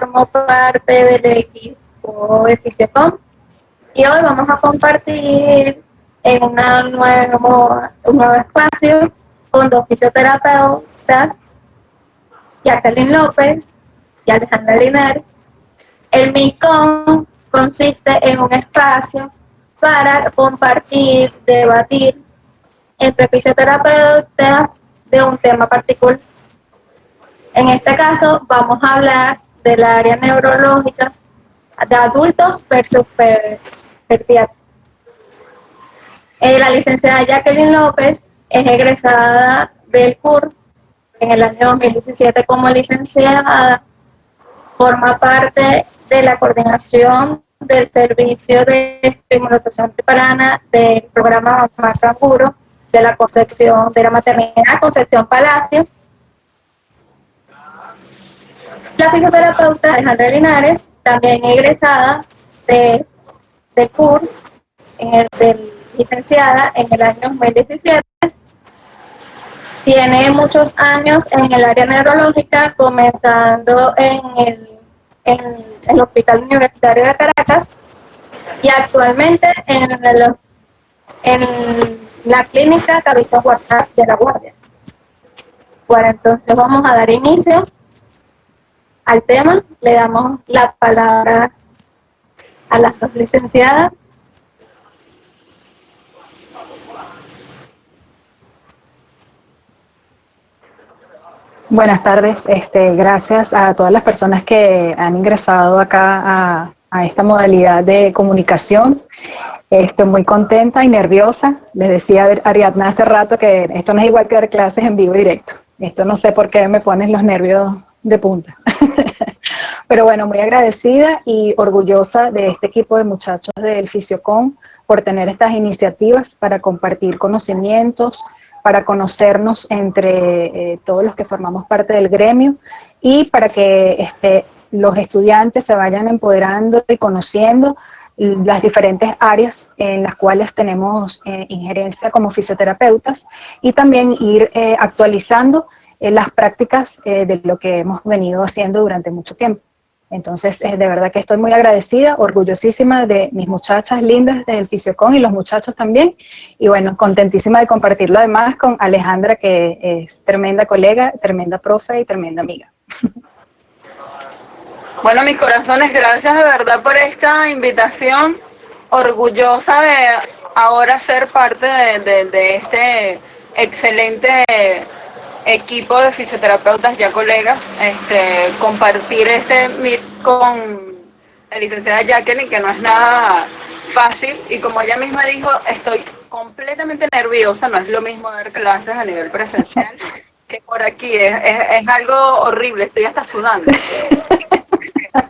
formo parte del equipo de Fisiocom y hoy vamos a compartir en un nuevo espacio con dos fisioterapeutas, Jacqueline López y Alejandra Linares. El MICOM consiste en un espacio para compartir, debatir entre fisioterapeutas de un tema particular. En este caso vamos a hablar del área neurológica de adultos versus pediatría. La licenciada Jacqueline López es egresada del CUR en el año 2017 como licenciada, forma parte de la coordinación del servicio de estimulación temprana del programa Macamburo de la Concepción, de la maternidad Concepción Palacios. La fisioterapeuta Alejandra Linares, también egresada de CUR, licenciada en el año 2017. Tiene muchos años en el área neurológica, comenzando en el Hospital Universitario de Caracas y actualmente en la clínica Carlitos Huerta de la Guardia. Bueno, entonces vamos a dar inicio al tema. Le damos la palabra a las dos licenciadas. Buenas tardes, gracias a todas las personas que han ingresado acá a esta modalidad de comunicación. Estoy muy contenta y nerviosa. Les decía a Ariadna hace rato que esto no es igual que dar clases en vivo y directo. Esto no sé por qué me ponen los nervios de punta. Pero bueno, muy agradecida y orgullosa de este equipo de muchachos del Fisiocom por tener estas iniciativas para compartir conocimientos, para conocernos entre todos los que formamos parte del gremio y para que los estudiantes se vayan empoderando y conociendo las diferentes áreas en las cuales tenemos injerencia como fisioterapeutas y también ir actualizando las prácticas de lo que hemos venido haciendo durante mucho tiempo. Entonces, de verdad que estoy muy agradecida, orgullosísima de mis muchachas lindas del Fisiocom y los muchachos también. Y bueno, contentísima de compartirlo además con Alejandra, que es tremenda colega, tremenda profe y tremenda amiga. Bueno, mis corazones, gracias de verdad por esta invitación. Orgullosa de ahora ser parte de este excelente equipo de fisioterapeutas, ya colegas, compartir este meet con la licenciada Jacqueline, que no es nada fácil, y como ella misma dijo, estoy completamente nerviosa. No es lo mismo dar clases a nivel presencial que por aquí, es algo horrible, estoy hasta sudando.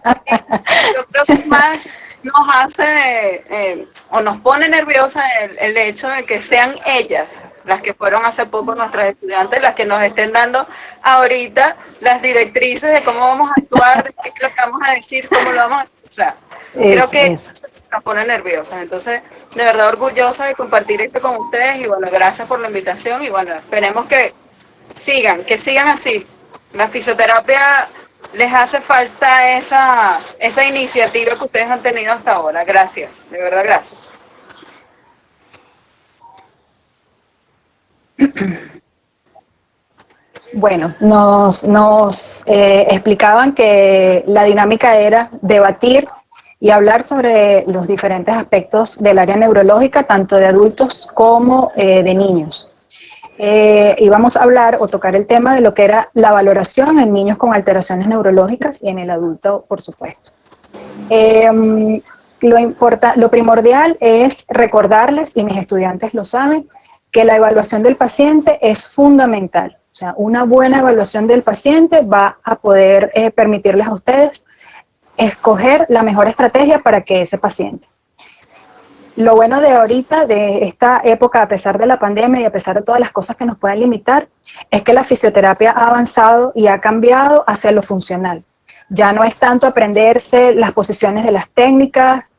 Yo creo que más nos hace o nos pone nerviosa el hecho de que sean ellas las que fueron hace poco nuestras estudiantes, las que nos estén dando ahorita las directrices de cómo vamos a actuar, de qué es lo que vamos a decir, cómo lo vamos a hacer. O sea, creo que eso nos pone nerviosas. Entonces, de verdad orgullosa de compartir esto con ustedes y bueno, gracias por la invitación y bueno, esperemos que sigan así. La fisioterapia les hace falta esa iniciativa que ustedes han tenido hasta ahora. Gracias, de verdad, gracias. Bueno, nos explicaban que la dinámica era debatir y hablar sobre los diferentes aspectos del área neurológica, tanto de adultos como de niños. Íbamos a hablar o tocar el tema de lo que era la valoración en niños con alteraciones neurológicas y en el adulto, por supuesto. Lo primordial es recordarles, y mis estudiantes lo saben, que la evaluación del paciente es fundamental. O sea, una buena evaluación del paciente va a poder permitirles a ustedes escoger la mejor estrategia para que ese paciente. Lo bueno de ahorita, de esta época, a pesar de la pandemia y a pesar de todas las cosas que nos pueden limitar, es que la fisioterapia ha avanzado y ha cambiado hacia lo funcional. Ya no es tanto aprenderse las posiciones de las técnicas,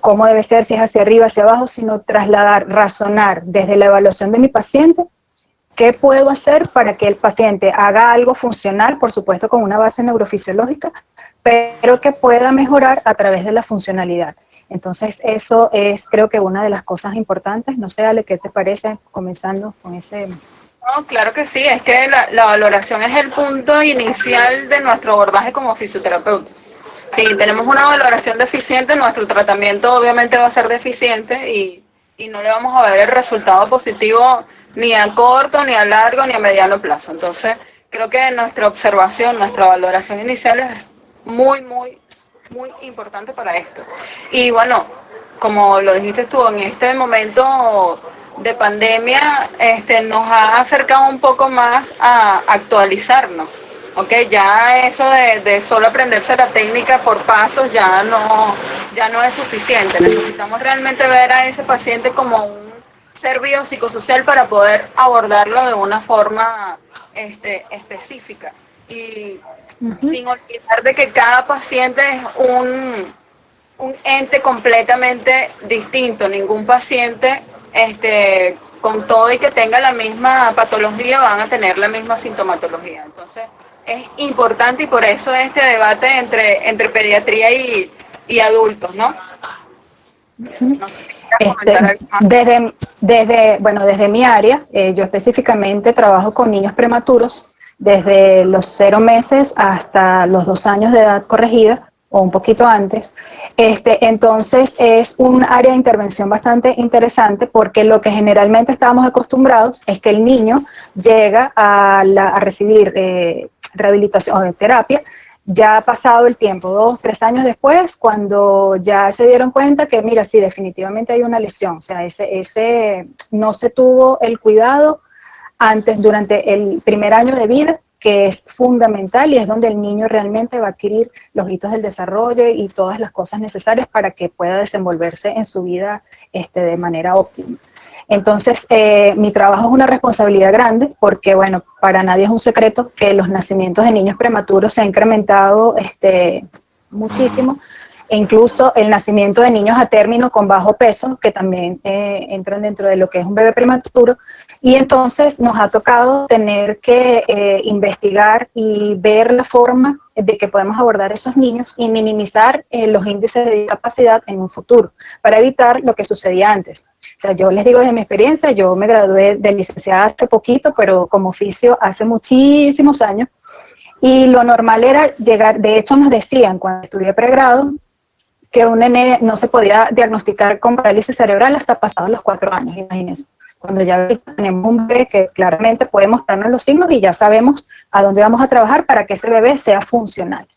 cómo debe ser, si es hacia arriba, hacia abajo, sino trasladar, razonar desde la evaluación de mi paciente, qué puedo hacer para que el paciente haga algo funcional, por supuesto con una base neurofisiológica, pero que pueda mejorar a través de la funcionalidad. Entonces, eso es, creo que una de las cosas importantes. No sé, Ale, ¿qué te parece comenzando con ese? No, claro que sí, es que la valoración es el punto inicial de nuestro abordaje como fisioterapeuta. Si tenemos una valoración deficiente, nuestro tratamiento obviamente va a ser deficiente y no le vamos a ver el resultado positivo ni a corto, ni a largo, ni a mediano plazo. Entonces, creo que nuestra observación, nuestra valoración inicial es muy importante para esto. Y bueno, como lo dijiste tú, en este momento de pandemia nos ha acercado un poco más a actualizarnos. Ok, ya eso de solo aprenderse la técnica por pasos ya no es suficiente. Necesitamos realmente ver a ese paciente como un ser biopsicosocial para poder abordarlo de una forma específica. Y sin olvidar de que cada paciente es un ente completamente distinto. Ningún paciente con todo y que tenga la misma patología van a tener la misma sintomatología. Entonces es importante y por eso este debate entre pediatría y adultos, ¿no? No sé si quieras comentar algo más. Desde mi área, yo específicamente trabajo con niños prematuros desde los 0 meses hasta los 2 años de edad corregida o un poquito antes. Entonces es un área de intervención bastante interesante porque lo que generalmente estábamos acostumbrados es que el niño llega a recibir rehabilitación o terapia ya ha pasado el tiempo, 2, 3 años después, cuando ya se dieron cuenta que, mira, sí, definitivamente hay una lesión, o sea, ese no se tuvo el cuidado antes, durante el primer año de vida, que es fundamental y es donde el niño realmente va a adquirir los hitos del desarrollo y todas las cosas necesarias para que pueda desenvolverse en su vida de manera óptima. Entonces, mi trabajo es una responsabilidad grande porque, bueno, para nadie es un secreto que los nacimientos de niños prematuros se ha incrementado muchísimo, e incluso el nacimiento de niños a término con bajo peso, que también entran dentro de lo que es un bebé prematuro, y entonces nos ha tocado tener que investigar y ver la forma de que podemos abordar esos niños y minimizar los índices de discapacidad en un futuro, para evitar lo que sucedía antes. O sea, yo les digo desde mi experiencia, yo me gradué de licenciada hace poquito, pero como oficio hace muchísimos años, y lo normal era llegar, de hecho nos decían cuando estudié pregrado, que un nene no se podía diagnosticar con parálisis cerebral hasta pasados los 4 años, imagínense. Cuando ya tenemos un bebé que claramente puede mostrarnos los signos y ya sabemos a dónde vamos a trabajar para que ese bebé sea funcional.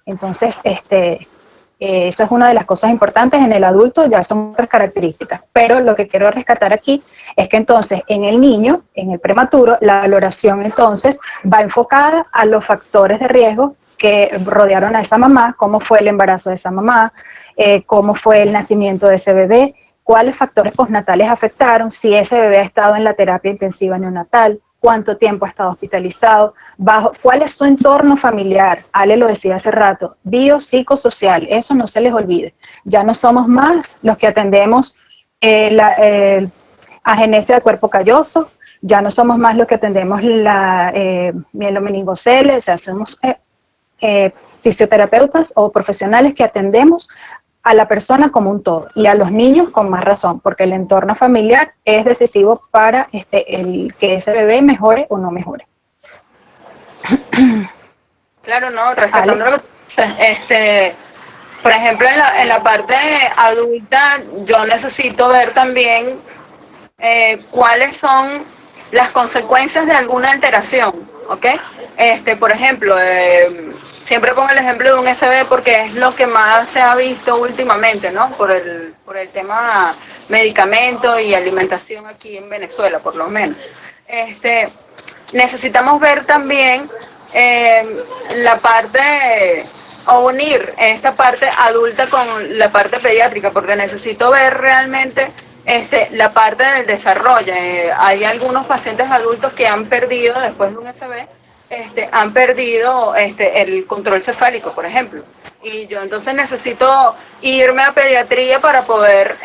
Entonces, eso es una de las cosas importantes. En el adulto ya son otras características, pero lo que quiero rescatar aquí es que entonces en el niño, en el prematuro, la valoración entonces va enfocada a los factores de riesgo que rodearon a esa mamá, cómo fue el embarazo de esa mamá, cómo fue el nacimiento de ese bebé, cuáles factores postnatales afectaron, si ese bebé ha estado en la terapia intensiva neonatal, cuánto tiempo ha estado hospitalizado, cuál es su entorno familiar. Ale lo decía hace rato, biopsicosocial, eso no se les olvide. Ya no somos más los que atendemos agenesia de cuerpo calloso, ya no somos más los que atendemos la mielomeningocele, o sea, somos fisioterapeutas o profesionales que atendemos a la persona como un todo y a los niños con más razón, porque el entorno familiar es decisivo para que ese bebé mejore o no mejore. Claro, no, rescatando lo que dices, por ejemplo, en la parte adulta, yo necesito ver también cuáles son las consecuencias de alguna alteración, ¿ok? Por ejemplo, siempre pongo el ejemplo de un SB porque es lo que más se ha visto últimamente, ¿no? Por el tema medicamento y alimentación aquí en Venezuela, por lo menos. Necesitamos ver también la parte o unir esta parte adulta con la parte pediátrica, porque necesito ver realmente la parte del desarrollo. Hay algunos pacientes adultos que han perdido, después de un SB, han perdido el control cefálico, por ejemplo. Y yo entonces necesito irme a pediatría para poder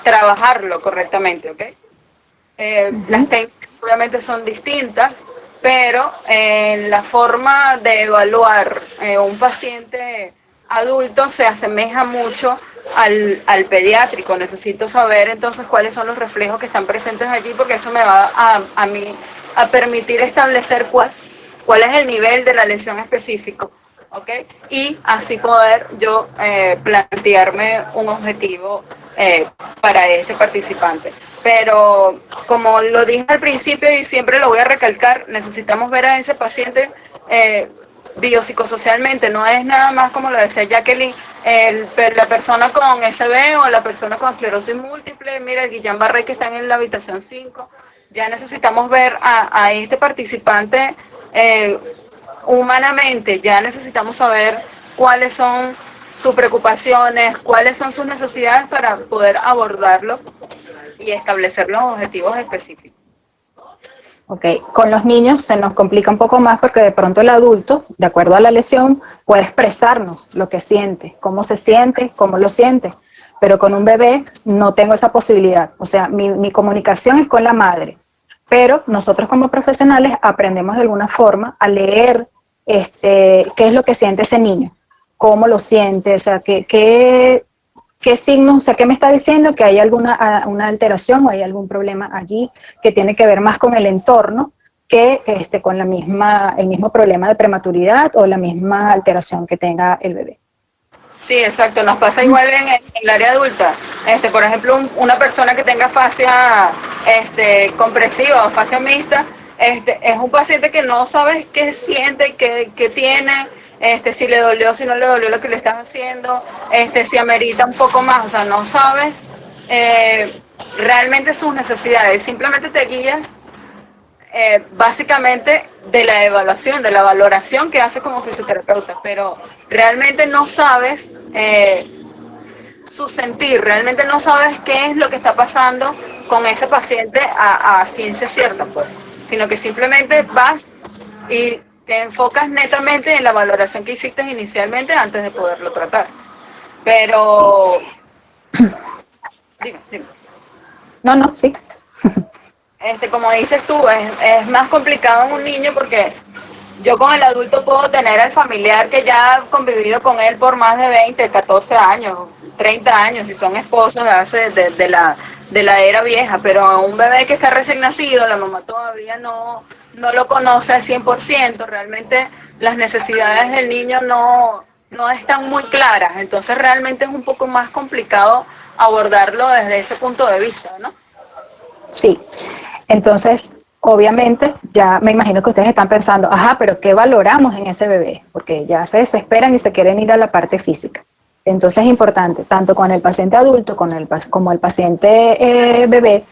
trabajarlo correctamente, ¿ok? Las técnicas obviamente son distintas, pero la forma de evaluar un paciente adulto se asemeja mucho al pediátrico. Necesito saber entonces cuáles son los reflejos que están presentes allí, porque eso me va a mí a permitir establecer cuál es el nivel de la lesión específico, ¿ok? Y así poder yo plantearme un objetivo para este participante. Pero como lo dije al principio y siempre lo voy a recalcar, necesitamos ver a ese paciente biopsicosocialmente. No es nada más, como lo decía Jacqueline, la persona con SB o la persona con esclerosis múltiple. Mira, el Guillain-Barré que están en la habitación 5. Ya necesitamos ver a este participante humanamente. Ya necesitamos saber cuáles son sus preocupaciones, cuáles son sus necesidades para poder abordarlo y establecer los objetivos específicos. Ok, con los niños se nos complica un poco más porque de pronto el adulto, de acuerdo a la lesión, puede expresarnos lo que siente, cómo lo siente, pero con un bebé no tengo esa posibilidad. O sea, mi comunicación es con la madre, pero nosotros como profesionales aprendemos de alguna forma a leer qué es lo que siente ese niño, cómo lo siente, o sea, qué signo, o sea, qué me está diciendo que hay alguna una alteración o hay algún problema allí que tiene que ver más con el entorno que con el mismo problema de prematuridad o la misma alteración que tenga el bebé. Sí, exacto. Nos pasa igual en el área adulta. Por ejemplo, una persona que tenga fascia compresiva o fascia mixta, es un paciente que no sabes qué siente, qué tiene, si le dolió, si no le dolió lo que le estás haciendo, si amerita un poco más. O sea, no sabes realmente sus necesidades. Simplemente te guías básicamente de la evaluación, de la valoración que haces como fisioterapeuta, pero realmente no sabes su sentir, realmente no sabes qué es lo que está pasando con ese paciente a ciencia cierta, pues, sino que simplemente vas y te enfocas netamente en la valoración que hiciste inicialmente antes de poderlo tratar. Pero, dime. No, sí. Como dices tú, es más complicado en un niño porque yo con el adulto puedo tener al familiar que ya ha convivido con él por más de 20, 14 años, 30 años, si son esposos de la era vieja, pero a un bebé que está recién nacido, la mamá todavía no lo conoce al 100%, realmente las necesidades del niño no están muy claras, entonces realmente es un poco más complicado abordarlo desde ese punto de vista, ¿no? Sí, entonces, obviamente, ya me imagino que ustedes están pensando, ajá, pero ¿qué valoramos en ese bebé? Porque ya se desesperan y se quieren ir a la parte física. Entonces es importante, tanto con el paciente adulto como el paciente bebé,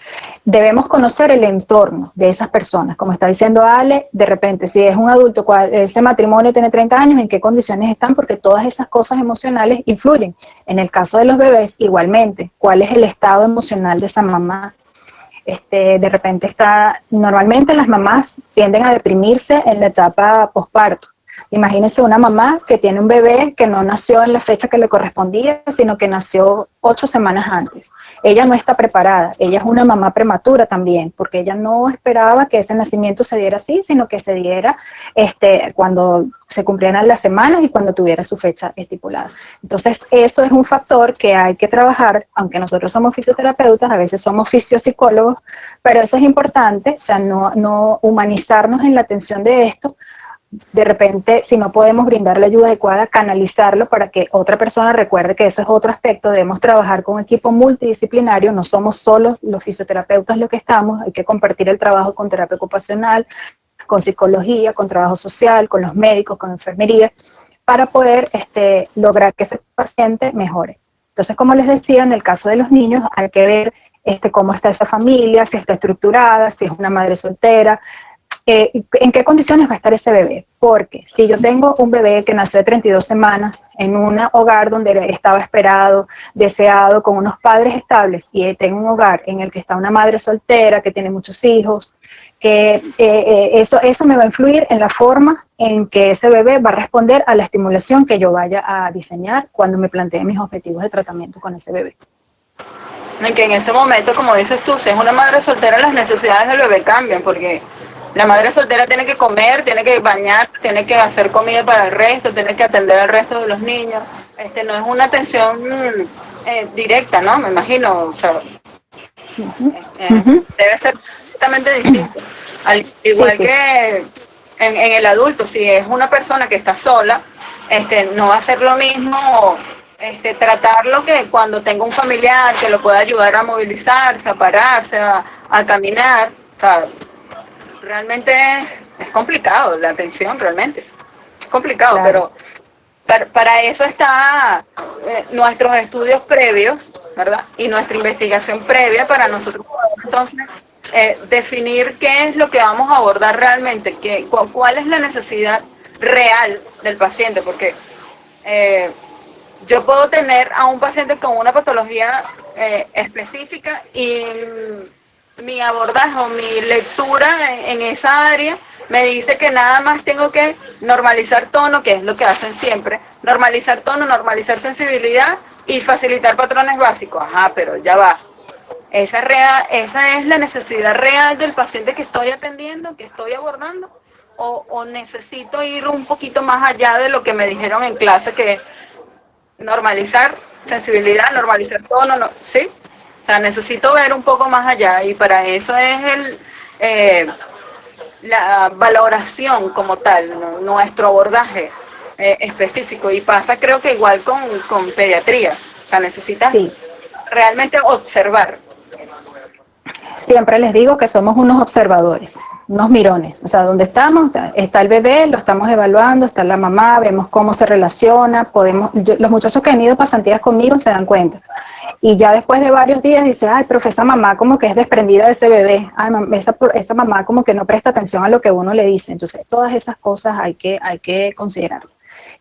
debemos conocer el entorno de esas personas. Como está diciendo Ale, de repente, si es un adulto, ese matrimonio tiene 30 años, ¿en qué condiciones están? Porque todas esas cosas emocionales influyen. En el caso de los bebés, igualmente, ¿cuál es el estado emocional de esa mamá? De repente normalmente las mamás tienden a deprimirse en la etapa posparto. Imagínense una mamá que tiene un bebé que no nació en la fecha que le correspondía, sino que nació 8 semanas antes. Ella no está preparada, ella es una mamá prematura también, porque ella no esperaba que ese nacimiento se diera así, sino que se diera cuando se cumplieran las semanas y cuando tuviera su fecha estipulada. Entonces, eso es un factor que hay que trabajar, aunque nosotros somos fisioterapeutas, a veces somos fisiopsicólogos, pero eso es importante, o sea, no humanizarnos en la atención de esto. De repente, si no podemos brindar la ayuda adecuada, canalizarlo para que otra persona recuerde que eso es otro aspecto. Debemos trabajar con un equipo multidisciplinario, no somos solo los fisioterapeutas los que estamos, hay que compartir el trabajo con terapia ocupacional, con psicología, con trabajo social, con los médicos, con enfermería, para poder lograr que ese paciente mejore. Entonces, como les decía, en el caso de los niños hay que ver cómo está esa familia, si está estructurada, si es una madre soltera, en qué condiciones va a estar ese bebé, porque si yo tengo un bebé que nació de 32 semanas en un hogar donde estaba esperado, deseado, con unos padres estables, y tengo un hogar en el que está una madre soltera que tiene muchos hijos, que eso me va a influir en la forma en que ese bebé va a responder a la estimulación que yo vaya a diseñar cuando me plantee mis objetivos de tratamiento con ese bebé. En que en ese momento, como dices tú, si es una madre soltera, las necesidades del bebé cambian, porque La madre soltera tiene que comer, tiene que bañarse, tiene que hacer comida para el resto, tiene que atender al resto de los niños. No es una atención directa, ¿no? Me imagino, o sea, debe ser completamente distinto. Al Sí, igual sí, que en el adulto, si es una persona que está sola, no va a ser lo mismo tratarlo que cuando tenga un familiar que lo pueda ayudar a movilizarse, a pararse, a caminar. O sea, realmente es complicado la atención, realmente. Es complicado, claro. pero para eso está nuestros estudios previos, ¿verdad? Y nuestra investigación previa para nosotros poder entonces definir qué es lo que vamos a abordar realmente, cuál es la necesidad real del paciente, porque yo puedo tener a un paciente con una patología específica y mi abordaje o mi lectura en esa área me dice que nada más tengo que normalizar tono, que es lo que hacen siempre, normalizar tono, normalizar sensibilidad y facilitar patrones básicos. Ajá, pero ya va. Esa es la necesidad real del paciente que estoy atendiendo, que estoy abordando, o necesito ir un poquito más allá de lo que me dijeron en clase, que normalizar sensibilidad, normalizar tono, no, ¿sí? O sea, necesito ver un poco más allá y para eso es la valoración como tal, ¿no? Nuestro abordaje específico. Y pasa creo que igual con pediatría. O sea, necesitas Sí, realmente observar. siempre les digo que somos unos observadores, unos mirones. O sea, donde estamos, está el bebé, lo estamos evaluando, está la mamá, vemos cómo se relaciona, los muchachos que han ido pasantías conmigo se dan cuenta. Y ya después de varios días dice, ay, profe, esa mamá como que es desprendida de ese bebé, ay, esa mamá como que no presta atención a lo que uno le dice. Entonces, todas esas cosas hay que considerar.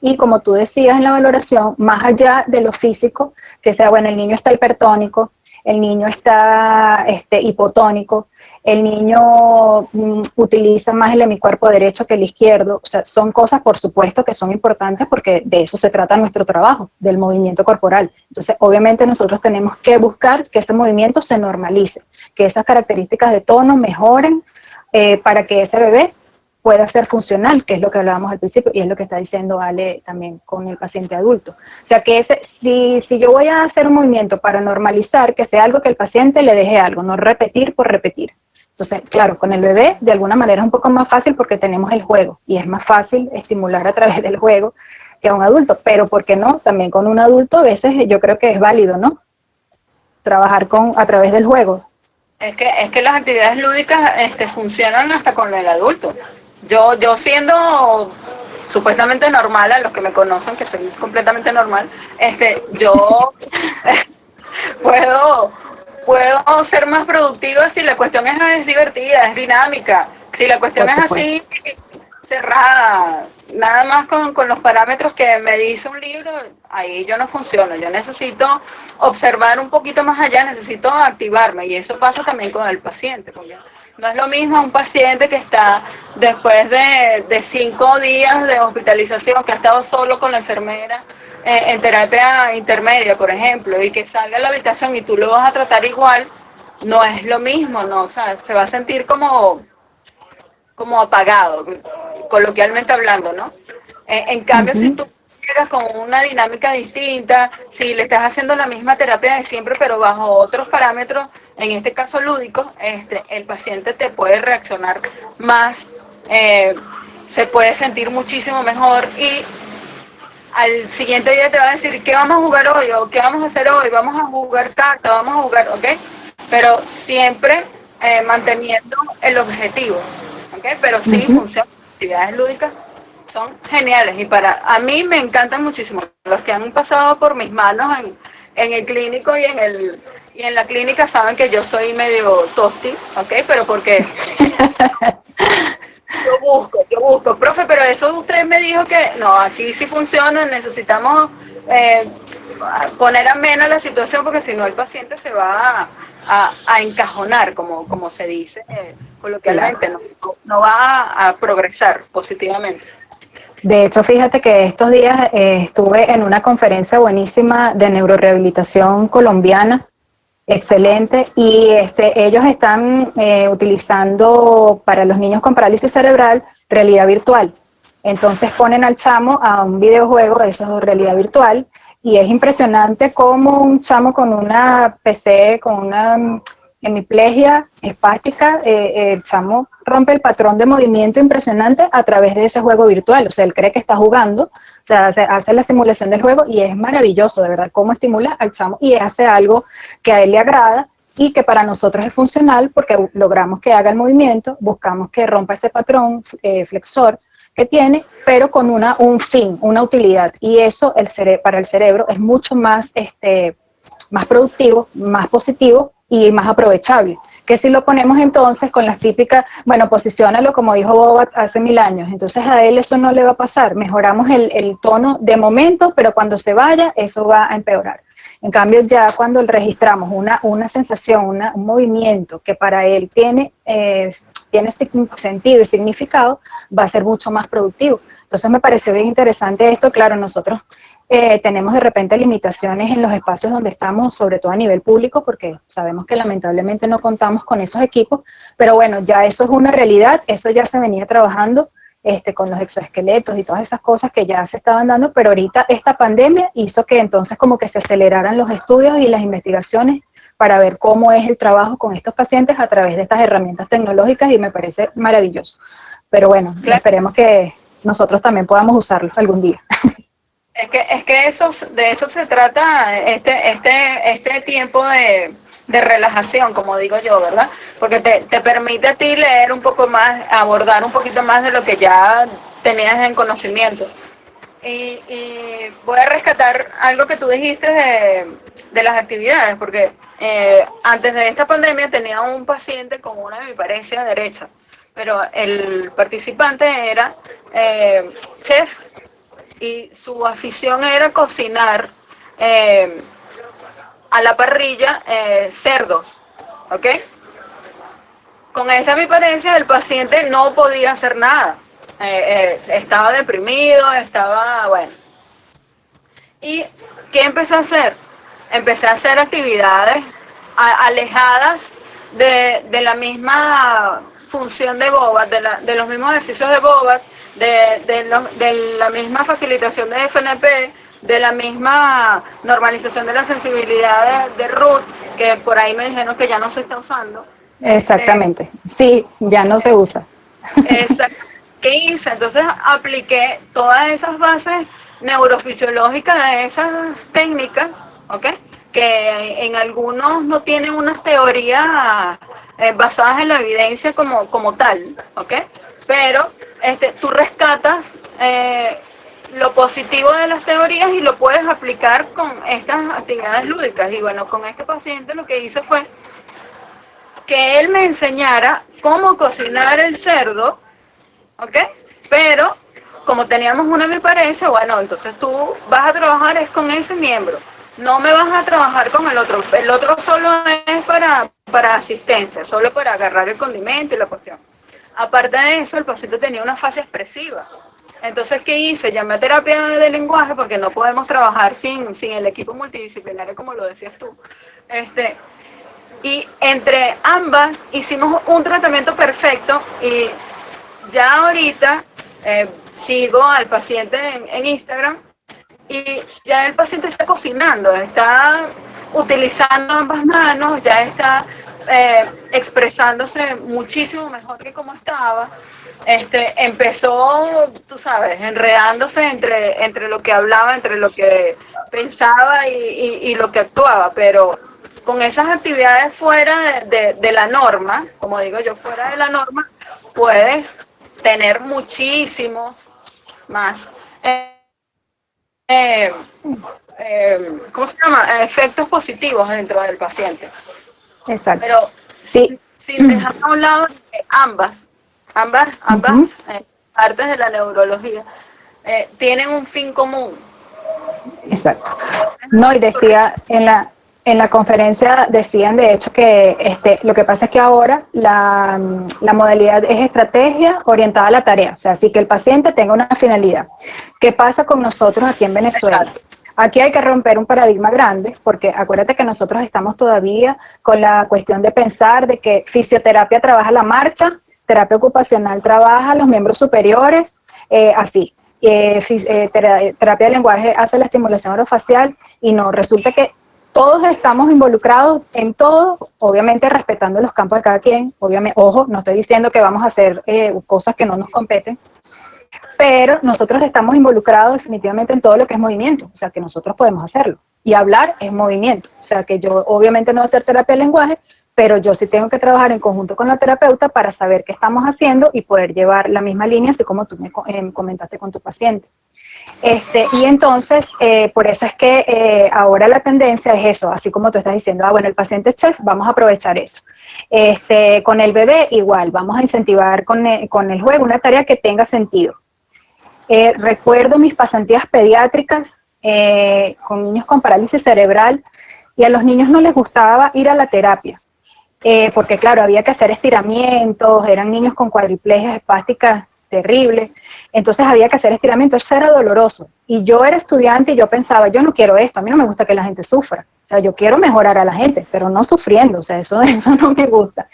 Y como tú decías en la valoración, más allá de lo físico, que sea, bueno, el niño está hipertónico, el niño está hipotónico, el niño utiliza más el hemicuerpo derecho que el izquierdo. O sea, son cosas, por supuesto, que son importantes porque de eso se trata nuestro trabajo, del movimiento corporal. Entonces, obviamente nosotros tenemos que buscar que ese movimiento se normalice, que esas características de tono mejoren para que ese bebé pueda ser funcional, que es lo que hablábamos al principio y es lo que está diciendo Ale también con el paciente adulto. O sea, que si yo voy a hacer un movimiento para normalizar, que sea algo que el paciente le deje algo, no repetir por repetir. Entonces, claro, con el bebé de alguna manera es un poco más fácil porque tenemos el juego y es más fácil estimular a través del juego que a un adulto, pero ¿por qué no? También con un adulto a veces yo creo que es válido, ¿no? Trabajar a través del juego. Es que las actividades lúdicas funcionan hasta con el adulto. Yo siendo supuestamente normal, a los que me conocen, que soy completamente normal, yo puedo, puedo ser más productiva si la cuestión es divertida, es dinámica. Si la cuestión Por es supuesto. así, cerrada, nada más con los parámetros que me dice un libro, ahí yo no funciono. Yo necesito observar un poquito más allá, necesito activarme. Y eso pasa también con el paciente. Porque no es lo mismo un paciente que está después de 5 días de hospitalización, que ha estado solo con la enfermera en terapia intermedia, por ejemplo, y que salga a la habitación y tú lo vas a tratar igual, no es lo mismo, ¿no? O sea, se va a sentir como apagado, coloquialmente hablando, ¿no? En cambio, si Uh-huh. tú llegas con una dinámica distinta, si le estás haciendo la misma terapia de siempre, pero bajo otros parámetros, en este caso lúdicos, el paciente te puede reaccionar más, se puede sentir muchísimo mejor y al siguiente día te va a decir, ¿qué vamos a jugar hoy? ¿O qué vamos a hacer hoy? Vamos a jugar carta, vamos a jugar, ¿ok? Pero siempre manteniendo el objetivo, ¿ok? Pero sí, Uh-huh. funcionan, actividades lúdicas son geniales y a mí me encantan muchísimo. Los que han pasado por mis manos en el clínico y en la clínica saben que yo soy medio tosti, ¿ok? Pero porque yo busco, profe, pero eso usted me dijo que no, aquí sí funciona, necesitamos eh, poner amena la situación porque si no el paciente se va a encajonar, como se dice Claro. coloquialmente, no va a progresar positivamente. De hecho, fíjate que estos días estuve en una conferencia buenísima de neurorehabilitación colombiana Excelente. Y ellos están utilizando para los niños con parálisis cerebral realidad virtual. Entonces ponen al chamo a un videojuego, eso es realidad virtual, y es impresionante cómo un chamo con una PC, con una hemiplegia espástica, el chamo rompe el patrón de movimiento impresionante a través de ese juego virtual. O sea, él cree que está jugando, o sea, hace la simulación del juego y es maravilloso, de verdad, cómo estimula al chamo y hace algo que a él le agrada y que para nosotros es funcional porque logramos que haga el movimiento, buscamos que rompa ese patrón flexor que tiene, pero con un fin, una utilidad. Y eso para el cerebro es mucho más, más productivo, más positivo y más aprovechable. Que si lo ponemos entonces con las típicas, bueno, posiciónalo como dijo Bobat hace 1000 años, entonces a él eso no le va a pasar. Mejoramos el tono de momento, pero cuando se vaya, eso va a empeorar. En cambio, ya cuando registramos una sensación, un movimiento que para él tiene sentido y significado, va a ser mucho más productivo. Entonces me pareció bien interesante esto. Claro, nosotros tenemos de repente limitaciones en los espacios donde estamos, sobre todo a nivel público, porque sabemos que lamentablemente no contamos con esos equipos, pero bueno, ya eso es una realidad, eso ya se venía trabajando con los exoesqueletos y todas esas cosas que ya se estaban dando, pero ahorita esta pandemia hizo que entonces como que se aceleraran los estudios y las investigaciones para ver cómo es el trabajo con estos pacientes a través de estas herramientas tecnológicas y me parece maravilloso. Pero bueno, claro, esperemos que nosotros también podamos usarlos algún día. Es que de eso se trata este tiempo de relajación, como digo yo, ¿verdad? Porque te permite a ti leer un poco más, abordar un poquito más de lo que ya tenías en conocimiento. Y voy a rescatar algo que tú dijiste de las actividades, porque antes de esta pandemia tenía un paciente con una hemiparesia derecha, pero el participante era chef y su afición era cocinar a la parrilla cerdos, ¿ok? Con esta hemiparesia el paciente no podía hacer nada, estaba deprimido, estaba, bueno. ¿Y qué empecé a hacer? Empecé a hacer actividades alejadas de la misma función de Bobat, de los mismos ejercicios de Bobat, de la misma facilitación de FNP, de la misma normalización de la sensibilidad de Ruth, que por ahí me dijeron que ya no se está usando. Exactamente, sí, ya no se usa. Exacto. ¿Qué hice? Entonces apliqué todas esas bases neurofisiológicas de esas técnicas, ¿ok? Que en algunos no tienen unas teorías basadas en la evidencia como tal, ¿ok? Pero tú rescatas lo positivo de las teorías y lo puedes aplicar con estas actividades lúdicas. Y bueno, con este paciente lo que hice fue que él me enseñara cómo cocinar el cerdo, ¿ok? Pero como teníamos una hemiparesia, bueno, entonces tú vas a trabajar es con ese miembro, no me vas a trabajar con el otro solo es para asistencia, solo para agarrar el condimento y la cuestión. Aparte de eso, el paciente tenía una fase expresiva. Entonces, ¿qué hice? Llamé a terapia de lenguaje porque no podemos trabajar sin el equipo multidisciplinario, como lo decías tú. Y entre ambas hicimos un tratamiento perfecto y ya ahorita sigo al paciente en Instagram y ya el paciente está cocinando, está utilizando ambas manos, ya está expresándose muchísimo mejor que como estaba. Empezó, tú sabes, enredándose entre lo que hablaba, entre lo que pensaba y lo que actuaba, pero con esas actividades fuera de la norma, como digo yo, fuera de la norma, puedes tener muchísimos más ¿cómo se llama? Efectos positivos dentro del paciente. Exacto. Pero sí, sin dejar a un lado que ambas partes de la neurología tienen un fin común. Exacto. No, y decía en la conferencia, decían de hecho que lo que pasa es que ahora la modalidad es estrategia orientada a la tarea, o sea, así que el paciente tenga una finalidad. ¿Qué pasa con nosotros aquí en Venezuela? Exacto. aquí hay que romper un paradigma grande, porque acuérdate que nosotros estamos todavía con la cuestión de pensar de que fisioterapia trabaja la marcha, terapia ocupacional trabaja los miembros superiores, así. Terapia de lenguaje hace la estimulación orofacial y no, resulta que todos estamos involucrados en todo, obviamente respetando los campos de cada quien, obviamente, ojo, no estoy diciendo que vamos a hacer cosas que no nos competen, pero nosotros estamos involucrados definitivamente en todo lo que es movimiento, o sea que nosotros podemos hacerlo. Y hablar es movimiento, o sea que yo obviamente no voy a hacer terapia de lenguaje, pero yo sí tengo que trabajar en conjunto con la terapeuta para saber qué estamos haciendo y poder llevar la misma línea, así como tú me comentaste con tu paciente. Y entonces, por eso es que ahora la tendencia es eso, así como tú estás diciendo, bueno, el paciente es chef, vamos a aprovechar eso. Con el bebé igual, vamos a incentivar con el juego una tarea que tenga sentido. Recuerdo mis pasantías pediátricas con niños con parálisis cerebral y a los niños no les gustaba ir a la terapia, porque claro, había que hacer estiramientos, eran niños con cuadriplegias espásticas terribles, entonces había que hacer estiramientos, eso era doloroso. Y yo era estudiante y yo pensaba, yo no quiero esto, a mí no me gusta que la gente sufra, o sea, yo quiero mejorar a la gente, pero no sufriendo, o sea, eso no me gusta.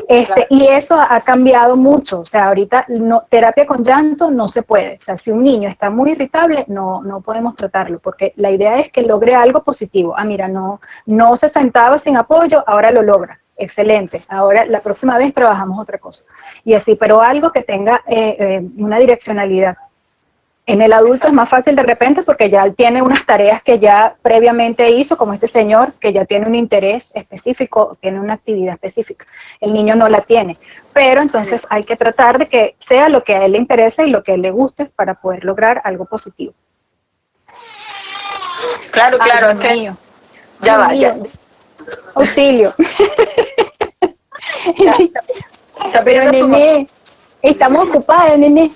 Claro. Y eso ha cambiado mucho, o sea, ahorita terapia con llanto no se puede, o sea, si un niño está muy irritable, no podemos tratarlo, porque la idea es que logre algo positivo. Mira, no se sentaba sin apoyo, ahora lo logra. Excelente, ahora la próxima vez trabajamos otra cosa. Y así, pero algo que tenga una direccionalidad. En el adulto es más fácil de repente porque ya él tiene unas tareas que ya previamente hizo, como este señor, que ya tiene un interés específico, tiene una actividad específica. El niño no la tiene, pero entonces hay que tratar de que sea lo que a él le interese y lo que a él le guste para poder lograr algo positivo. Claro, claro, es que ya va, ya. Auxilio. Pero nene, estamos ocupadas, nene.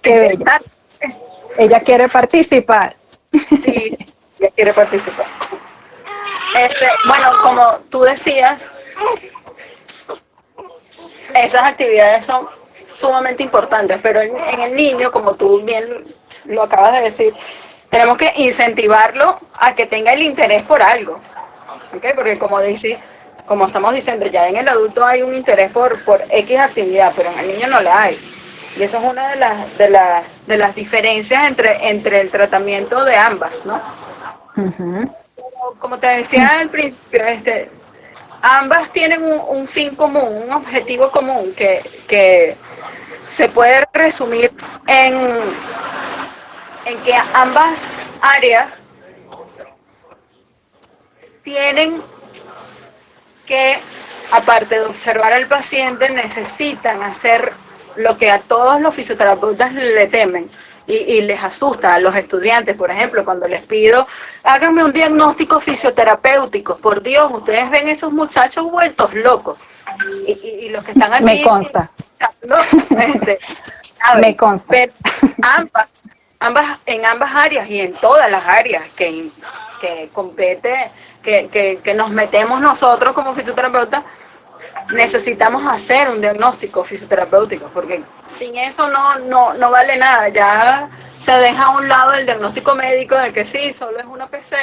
Qué bella. Ella quiere participar. Sí, ella quiere participar. Bueno, como tú decías, esas actividades son sumamente importantes, pero en el niño, como tú bien lo acabas de decir, tenemos que incentivarlo a que tenga el interés por algo. ¿Okay? Porque como estamos diciendo, ya en el adulto hay un interés por X actividad, pero en el niño no la hay. Y eso es una de las diferencias entre el tratamiento de ambas, ¿no? Uh-huh. Como te decía al principio, ambas tienen un fin común, un objetivo común que se puede resumir en que ambas áreas tienen que, aparte de observar al paciente, necesitan hacer lo que a todos los fisioterapeutas le temen y les asusta a los estudiantes, por ejemplo, cuando les pido, háganme un diagnóstico fisioterapéutico. Por Dios, ustedes ven esos muchachos vueltos locos. Y los que están aquí... Me consta. ¿no? Me consta. Pero en ambas áreas y en todas las áreas que compete, que nos metemos nosotros como fisioterapeutas, necesitamos hacer un diagnóstico fisioterapéutico, porque sin eso no vale nada. Ya se deja a un lado el diagnóstico médico de que sí, solo es una PC,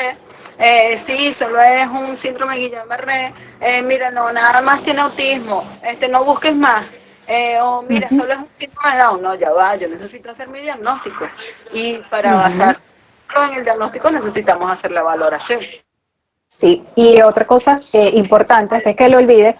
sí, solo es un síndrome de Guillain-Barré, mira, no, nada más tiene autismo, no busques más. O mira, solo es un síndrome de Down. No, ya va, yo necesito hacer mi diagnóstico. Y para basarlo en el diagnóstico necesitamos hacer la valoración. Sí, y otra cosa importante, antes que lo olvide,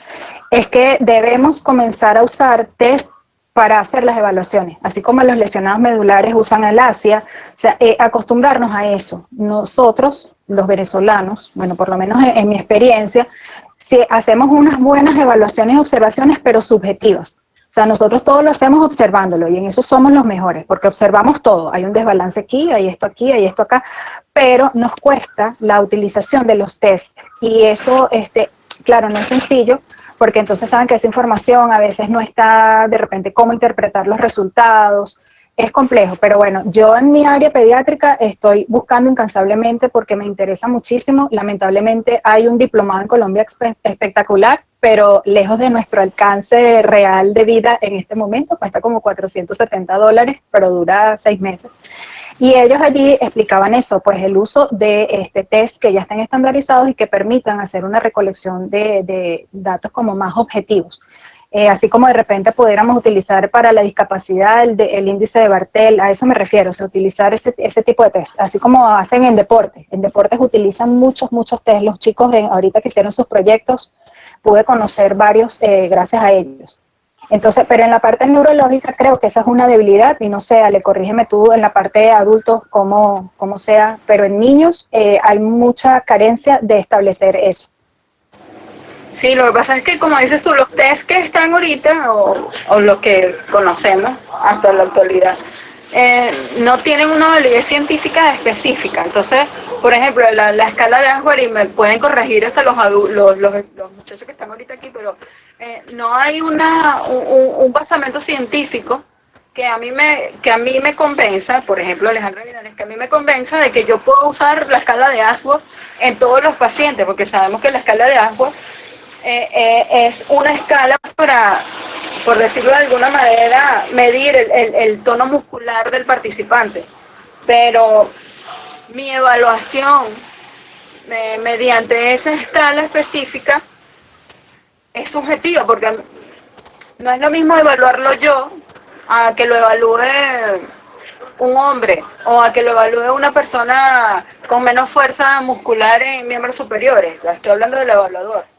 es que debemos comenzar a usar test para hacer las evaluaciones, así como los lesionados medulares usan el ASIA, o sea, acostumbrarnos a eso. Nosotros, los venezolanos, bueno, por lo menos en mi experiencia, si hacemos unas buenas evaluaciones y observaciones, pero subjetivas. O sea, nosotros todo lo hacemos observándolo y en eso somos los mejores, porque observamos todo. Hay un desbalance aquí, hay esto acá, pero nos cuesta la utilización de los test. Y eso, claro, no es sencillo, porque entonces saben que esa información a veces no está de repente cómo interpretar los resultados. Es complejo, pero bueno, yo en mi área pediátrica estoy buscando incansablemente porque me interesa muchísimo. Lamentablemente hay un diplomado en Colombia espectacular, pero lejos de nuestro alcance real de vida en este momento, cuesta como $470, pero dura 6 meses. Y ellos allí explicaban eso, pues el uso de este test que ya están estandarizados y que permitan hacer una recolección de datos como más objetivos. Así como de repente pudiéramos utilizar para la discapacidad el índice de Bartel, a eso me refiero, o sea, utilizar ese tipo de test, así como hacen en deporte. En deportes utilizan muchos test. Los chicos ahorita que hicieron sus proyectos, pude conocer varios gracias a ellos. Entonces, pero en la parte neurológica creo que esa es una debilidad y no sé, Ale, corrígeme tú en la parte de adultos cómo sea, pero en niños hay mucha carencia de establecer eso. Sí, lo que pasa es que, como dices tú, los test que están ahorita, o los que conocemos hasta la actualidad, no tienen una validez científica específica. Entonces, por ejemplo, la escala de Ashworth, y me pueden corregir hasta los muchachos que están ahorita aquí, pero no hay un basamento científico que a mí me convenza, por ejemplo, Alejandra Linares, que a mí me convenza de que yo puedo usar la escala de Ashworth en todos los pacientes, porque sabemos que la escala de Ashworth es una escala para, por decirlo de alguna manera, medir el tono muscular del participante. Pero mi evaluación mediante esa escala específica es subjetiva, porque no es lo mismo evaluarlo yo a que lo evalúe un hombre o a que lo evalúe una persona con menos fuerza muscular en miembros superiores. Estoy hablando del evaluador.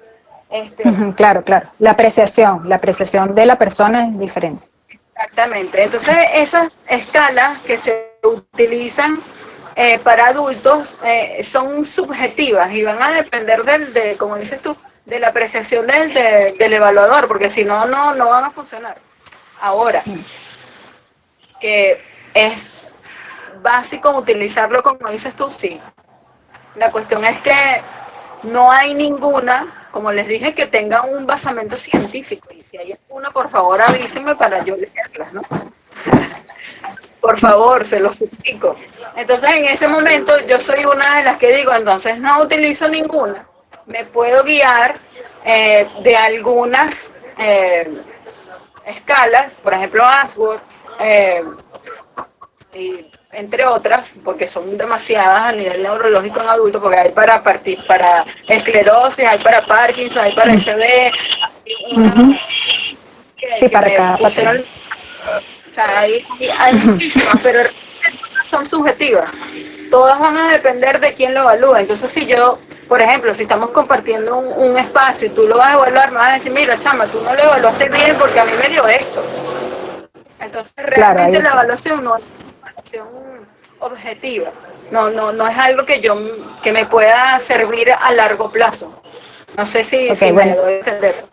Claro. La apreciación de la persona es diferente. Exactamente. Entonces, esas escalas que se utilizan para adultos son subjetivas y van a depender como dices tú, de la apreciación del evaluador, porque si no, no van a funcionar. Ahora, que es básico utilizarlo como dices tú, sí. La cuestión es que no hay ninguna, como les dije, que tenga un basamento científico. Y si hay una, por favor, avísenme para yo leerlas, ¿no? Por favor, se los suplico. Entonces, en ese momento, yo soy una de las que digo, entonces no utilizo ninguna. Me puedo guiar de algunas escalas, por ejemplo, Ashworth, y entre otras, porque son demasiadas a nivel neurológico en adultos, porque hay para esclerosis, hay para Parkinson, hay para SB, hay una Sí, para cada paciente. O sea, hay muchísimas, pero son subjetivas. Todas van a depender de quién lo evalúa. Entonces, si yo, por ejemplo, si estamos compartiendo un espacio y tú lo vas a evaluar, me vas a decir, mira, chama, tú no lo evaluaste bien porque a mí me dio esto. Entonces, realmente la evaluación no es una evaluación objetiva. No es algo que me pueda servir a largo plazo. No sé si me doy a entender.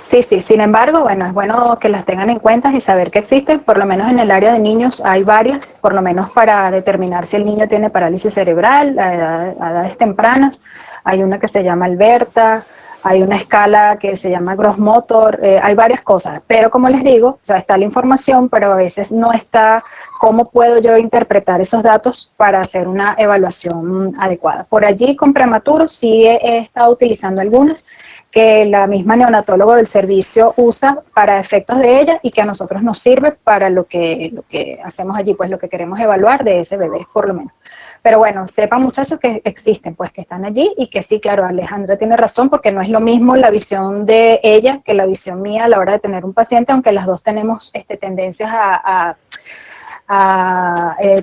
Sí, sin embargo, bueno, es bueno que las tengan en cuenta y saber que existen, por lo menos en el área de niños hay varias, por lo menos para determinar si el niño tiene parálisis cerebral a edades tempranas. Hay una que se llama Alberta, hay una escala que se llama Gross Motor, hay varias cosas, pero como les digo, o sea, está la información, pero a veces no está cómo puedo yo interpretar esos datos para hacer una evaluación adecuada. Por allí con prematuros sí he estado utilizando algunas que la misma neonatólogo del servicio usa para efectos de ella y que a nosotros nos sirve para lo que hacemos allí, pues lo que queremos evaluar de ese bebé, por lo menos. Pero bueno, sepan muchachos que existen, pues que están allí y que sí, claro, Alejandra tiene razón porque no es lo mismo la visión de ella que la visión mía a la hora de tener un paciente, aunque las dos tenemos tendencias a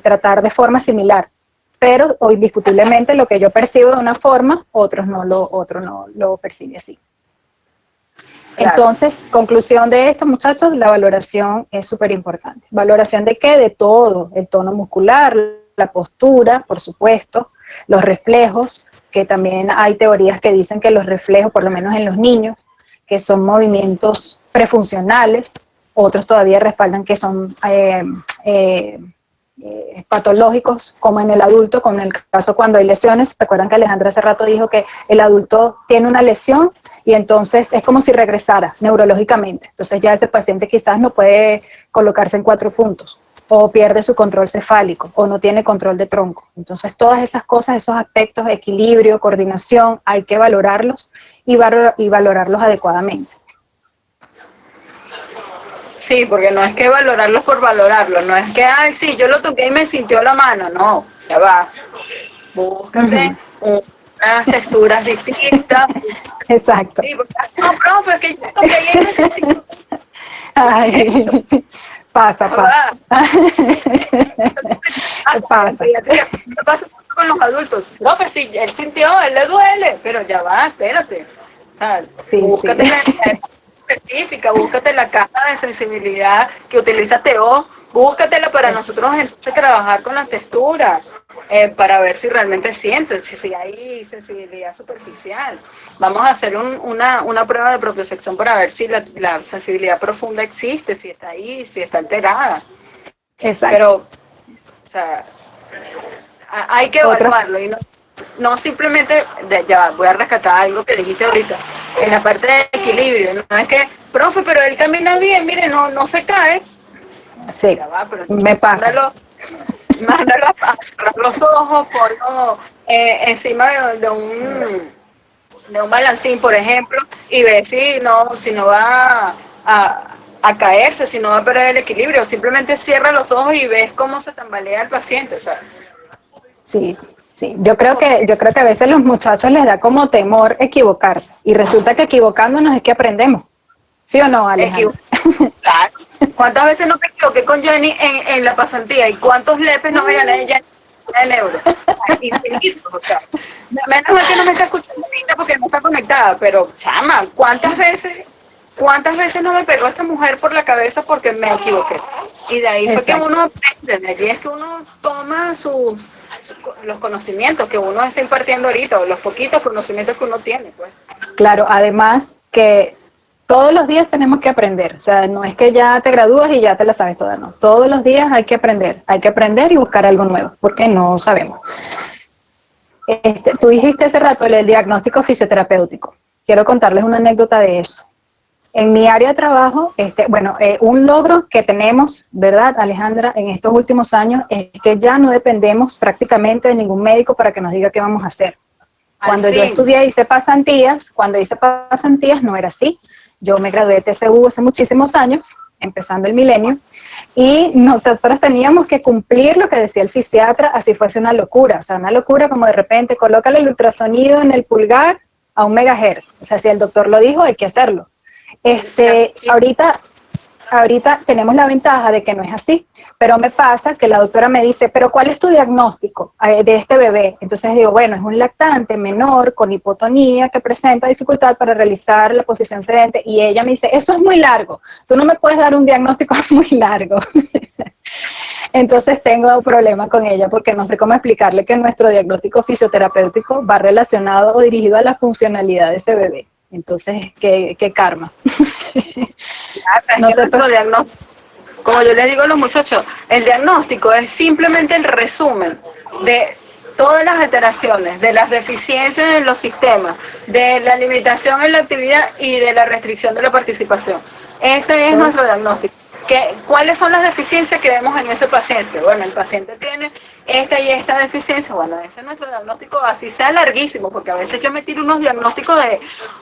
tratar de forma similar. Pero indiscutiblemente lo que yo percibo de una forma, otro no lo percibe así. Claro. Entonces, conclusión de esto, muchachos, la valoración es súper importante. ¿Valoración de qué? De todo, el tono muscular, la postura, por supuesto, los reflejos, que también hay teorías que dicen que los reflejos, por lo menos en los niños, que son movimientos prefuncionales, otros todavía respaldan que son patológicos, como en el adulto, como en el caso cuando hay lesiones. ¿Se acuerdan que Alejandra hace rato dijo que el adulto tiene una lesión y entonces es como si regresara neurológicamente? Entonces ya ese paciente quizás no puede colocarse en 4 puntos. o pierde su control cefálico, o no tiene control de tronco. Entonces, todas esas cosas, esos aspectos de equilibrio, coordinación, hay que valorarlos y valorarlos adecuadamente. Sí, porque no es que valorarlos por valorarlos, no es que, ay, sí, yo lo toqué y me sintió la mano, no, ya va. Búscate unas texturas distintas. Exacto. Sí, porque, no, profe, es que yo toqué y me sentí. Eso, Ay, pasa, ya pasa. va. Pasa. Me pasa mucho con los adultos. Profe, si él sintió, él le duele, pero ya va, espérate. O sea, Sí, sí. búscate la entidad específica, búscate la caja de sensibilidad que utiliza TO, búscatela para nosotros entonces trabajar con las texturas, para ver si realmente sienten, si hay sensibilidad superficial. Vamos a hacer una prueba de propiocepción para ver si la sensibilidad profunda existe, si está ahí, si está alterada. Exacto. Pero, o sea, hay que Otro, evaluarlo y no simplemente, ya voy a rescatar algo que dijiste ahorita, en la parte de equilibrio, no es que, profe, pero él camina bien, mire, no se cae, sí, ya va, pero entonces me pasa. mándalo a cerrar los ojos, ponlo encima de un balancín, por ejemplo, y ve si no va a caerse, si no va a perder el equilibrio, simplemente cierra los ojos y ves cómo se tambalea el paciente, o sea, Sí, sí. Yo creo que a veces los muchachos les da como temor equivocarse y resulta que equivocándonos es que aprendemos. ¿Sí o no, Alejandra? claro. ¿Cuántas veces no me equivoqué con Jenny en la pasantía? ¿Y cuántos lepes no me gané ya en euros? Infinitos, o sea. Menos mal que no me está escuchando ahorita porque no está conectada, pero chama, cuántas veces no me pegó esta mujer por la cabeza porque me equivoqué? Y de ahí fue que Exacto. uno aprende, de allí es que uno toma los conocimientos que uno está impartiendo ahorita, o los poquitos conocimientos que uno tiene, pues. Claro, además que todos los días tenemos que aprender, o sea, no es que ya te gradúas y ya te la sabes toda, no. Todos los días hay que aprender y buscar algo nuevo, porque no sabemos. Tú dijiste hace rato el diagnóstico fisioterapéutico. Quiero contarles una anécdota de eso. En mi área de trabajo, un logro que tenemos, ¿verdad, Alejandra, en estos últimos años es que ya no dependemos prácticamente de ningún médico para que nos diga qué vamos a hacer. Al Cuando yo fin. estudié, cuando hice pasantías no era así. Yo me gradué de TCU hace muchísimos años, empezando el milenio, y nosotros teníamos que cumplir lo que decía el fisiatra, así fuese una locura. O sea, una locura como de repente, colócale el ultrasonido en el pulgar a 1 MHz. O sea, si el doctor lo dijo, hay que hacerlo. Ahorita tenemos la ventaja de que no es así, pero me pasa que la doctora me dice, pero ¿cuál es tu diagnóstico de este bebé? Entonces digo, bueno, es un lactante menor con hipotonía que presenta dificultad para realizar la posición sedente, y ella me dice, eso es muy largo, tú no me puedes dar un diagnóstico muy largo. Entonces tengo problemas con ella porque no sé cómo explicarle que nuestro diagnóstico fisioterapéutico va relacionado o dirigido a la funcionalidad de ese bebé. Entonces, qué karma. Es No que sé, nuestro diagnóstico, como yo les digo a los muchachos, el diagnóstico es simplemente el resumen de todas las alteraciones, de las deficiencias en los sistemas, de la limitación en la actividad y de la restricción de la participación. Ese es nuestro diagnóstico. ¿Cuáles son las deficiencias que vemos en ese paciente? Bueno, el paciente tiene esta y esta deficiencia. Bueno, ese es nuestro diagnóstico, así sea larguísimo, porque a veces yo me tiro unos diagnósticos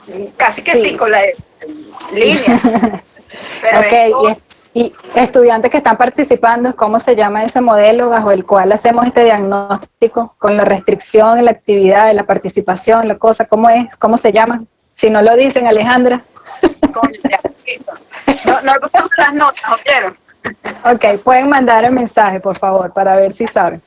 de casi que sí. 5 líneas. Pero Ok, y estudiantes que están participando, ¿cómo se llama ese modelo bajo el cual hacemos este diagnóstico con la restricción en la actividad, en la participación, la cosa? ¿Cómo es? ¿Cómo se llama? Si no lo dicen, Alejandra. con el diagnóstico. No buscamos las notas, ¿oyeron? Ok, pueden mandar el mensaje, por favor, para ver si saben.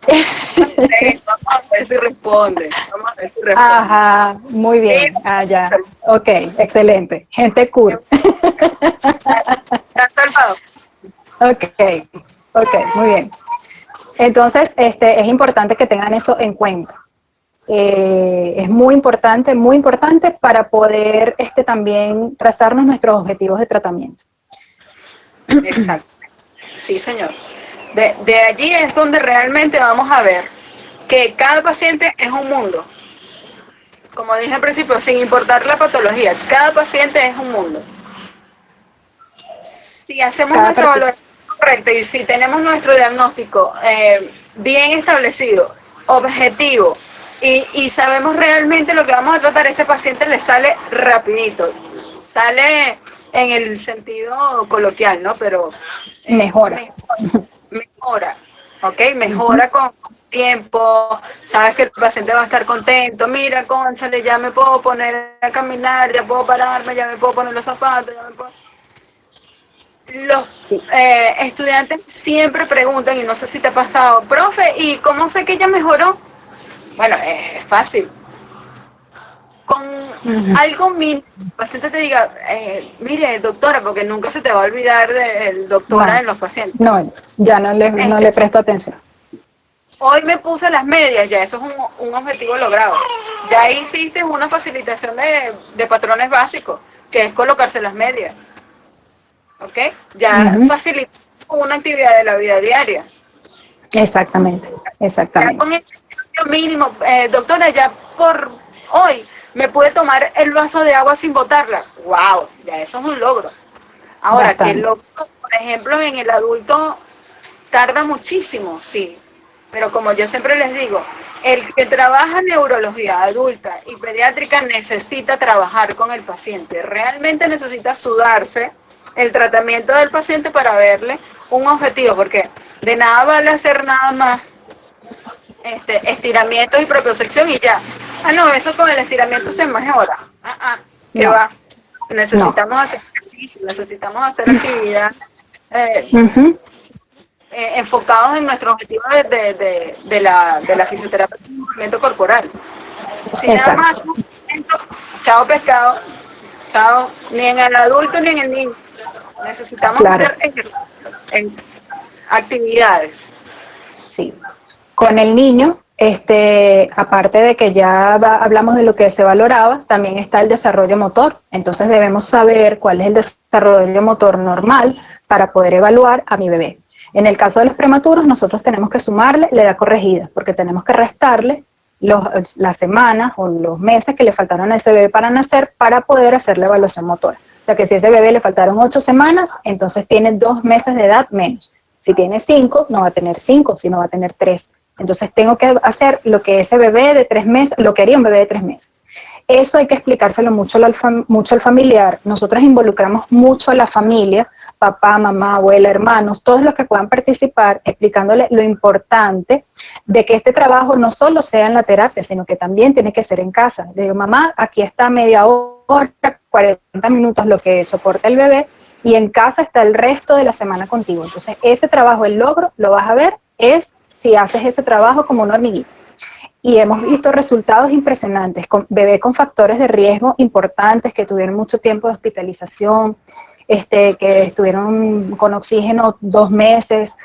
Vamos a ver si responde. Vamos a ver si responde. Ajá, muy bien. Ah, ya. Ok, excelente. Gente cool. ¿Está salvado? Ok, ok, muy bien. Entonces, es importante que tengan eso en cuenta. Es muy importante para poder también trazarnos nuestros objetivos de tratamiento. Exacto. Sí, señor. De allí es donde realmente vamos a ver que cada paciente es un mundo. Como dije al principio, sin importar la patología, cada paciente es un mundo. Si hacemos Cada nuestra partic- valoración correcto, y si tenemos nuestro diagnóstico bien establecido, objetivo, y sabemos realmente lo que vamos a tratar, ese paciente le sale rapidito, sale en el sentido coloquial, ¿no? Pero Mejora. mejora, ¿ok? Mejora con tiempo, sabes que el paciente va a estar contento, mira, cónchale, ya me puedo poner a caminar, ya puedo pararme, ya me puedo poner los zapatos, ya me puedo... Los estudiantes siempre preguntan, y no sé si te ha pasado, profe, ¿y cómo sé que ella mejoró? Bueno, es fácil. Con algo mínimo, el paciente te diga, mire, doctora, porque nunca se te va a olvidar del doctora en los pacientes. No, ya no le presto atención. Hoy me puse las medias, ya eso es un objetivo logrado. Ya hiciste una facilitación de patrones básicos, que es colocarse las medias. ¿Ok? Ya facilita una actividad de la vida diaria. Exactamente, exactamente. Ya con ese cambio mínimo, doctora, ya por hoy me pude tomar el vaso de agua sin botarla. ¡Wow! Ya eso es un logro. Ahora, Bastante. que el logro, por ejemplo, en el adulto tarda muchísimo, sí. Pero como yo siempre les digo, el que trabaja neurología adulta y pediátrica necesita trabajar con el paciente. Realmente necesita sudarse el tratamiento del paciente para verle un objetivo, porque de nada vale hacer nada más estiramientos y propiocepción y ya. Ah, no, eso con el estiramiento se mejora. ¿Qué No, va? Necesitamos no. hacer ejercicio, necesitamos hacer actividad enfocados en nuestro objetivo de la fisioterapia y movimiento corporal. Si nada más, chao pescado, chao, ni en el adulto ni en el niño. Necesitamos hacer actividades. Sí. Con el niño, aparte de que ya hablamos de lo que se valoraba, también está el desarrollo motor. Entonces debemos saber cuál es el desarrollo motor normal para poder evaluar a mi bebé. En el caso de los prematuros, nosotros tenemos que sumarle la edad corregida, porque tenemos que restarle las semanas o los meses que le faltaron a ese bebé para nacer para poder hacer la evaluación motora. O sea que si a ese bebé le faltaron 8 semanas, entonces tiene 2 meses de edad menos. Si tiene 5, no va a tener 5, sino va a tener 3. Entonces tengo que hacer lo que ese bebé de 3 meses, lo que haría un bebé de 3 meses. Eso hay que explicárselo mucho al familiar. Nosotros involucramos mucho a la familia, papá, mamá, abuela, hermanos, todos los que puedan participar, explicándole lo importante de que este trabajo no solo sea en la terapia, sino que también tiene que ser en casa. Le digo, mamá, aquí está media hora, 40 minutos lo que soporta el bebé, y en casa está el resto de la semana contigo. Entonces, ese trabajo, el logro, lo vas a ver es si haces ese trabajo como una hormiguita. Y hemos visto resultados impresionantes, con bebés con factores de riesgo importantes, que tuvieron mucho tiempo de hospitalización, que estuvieron con oxígeno 2 meses,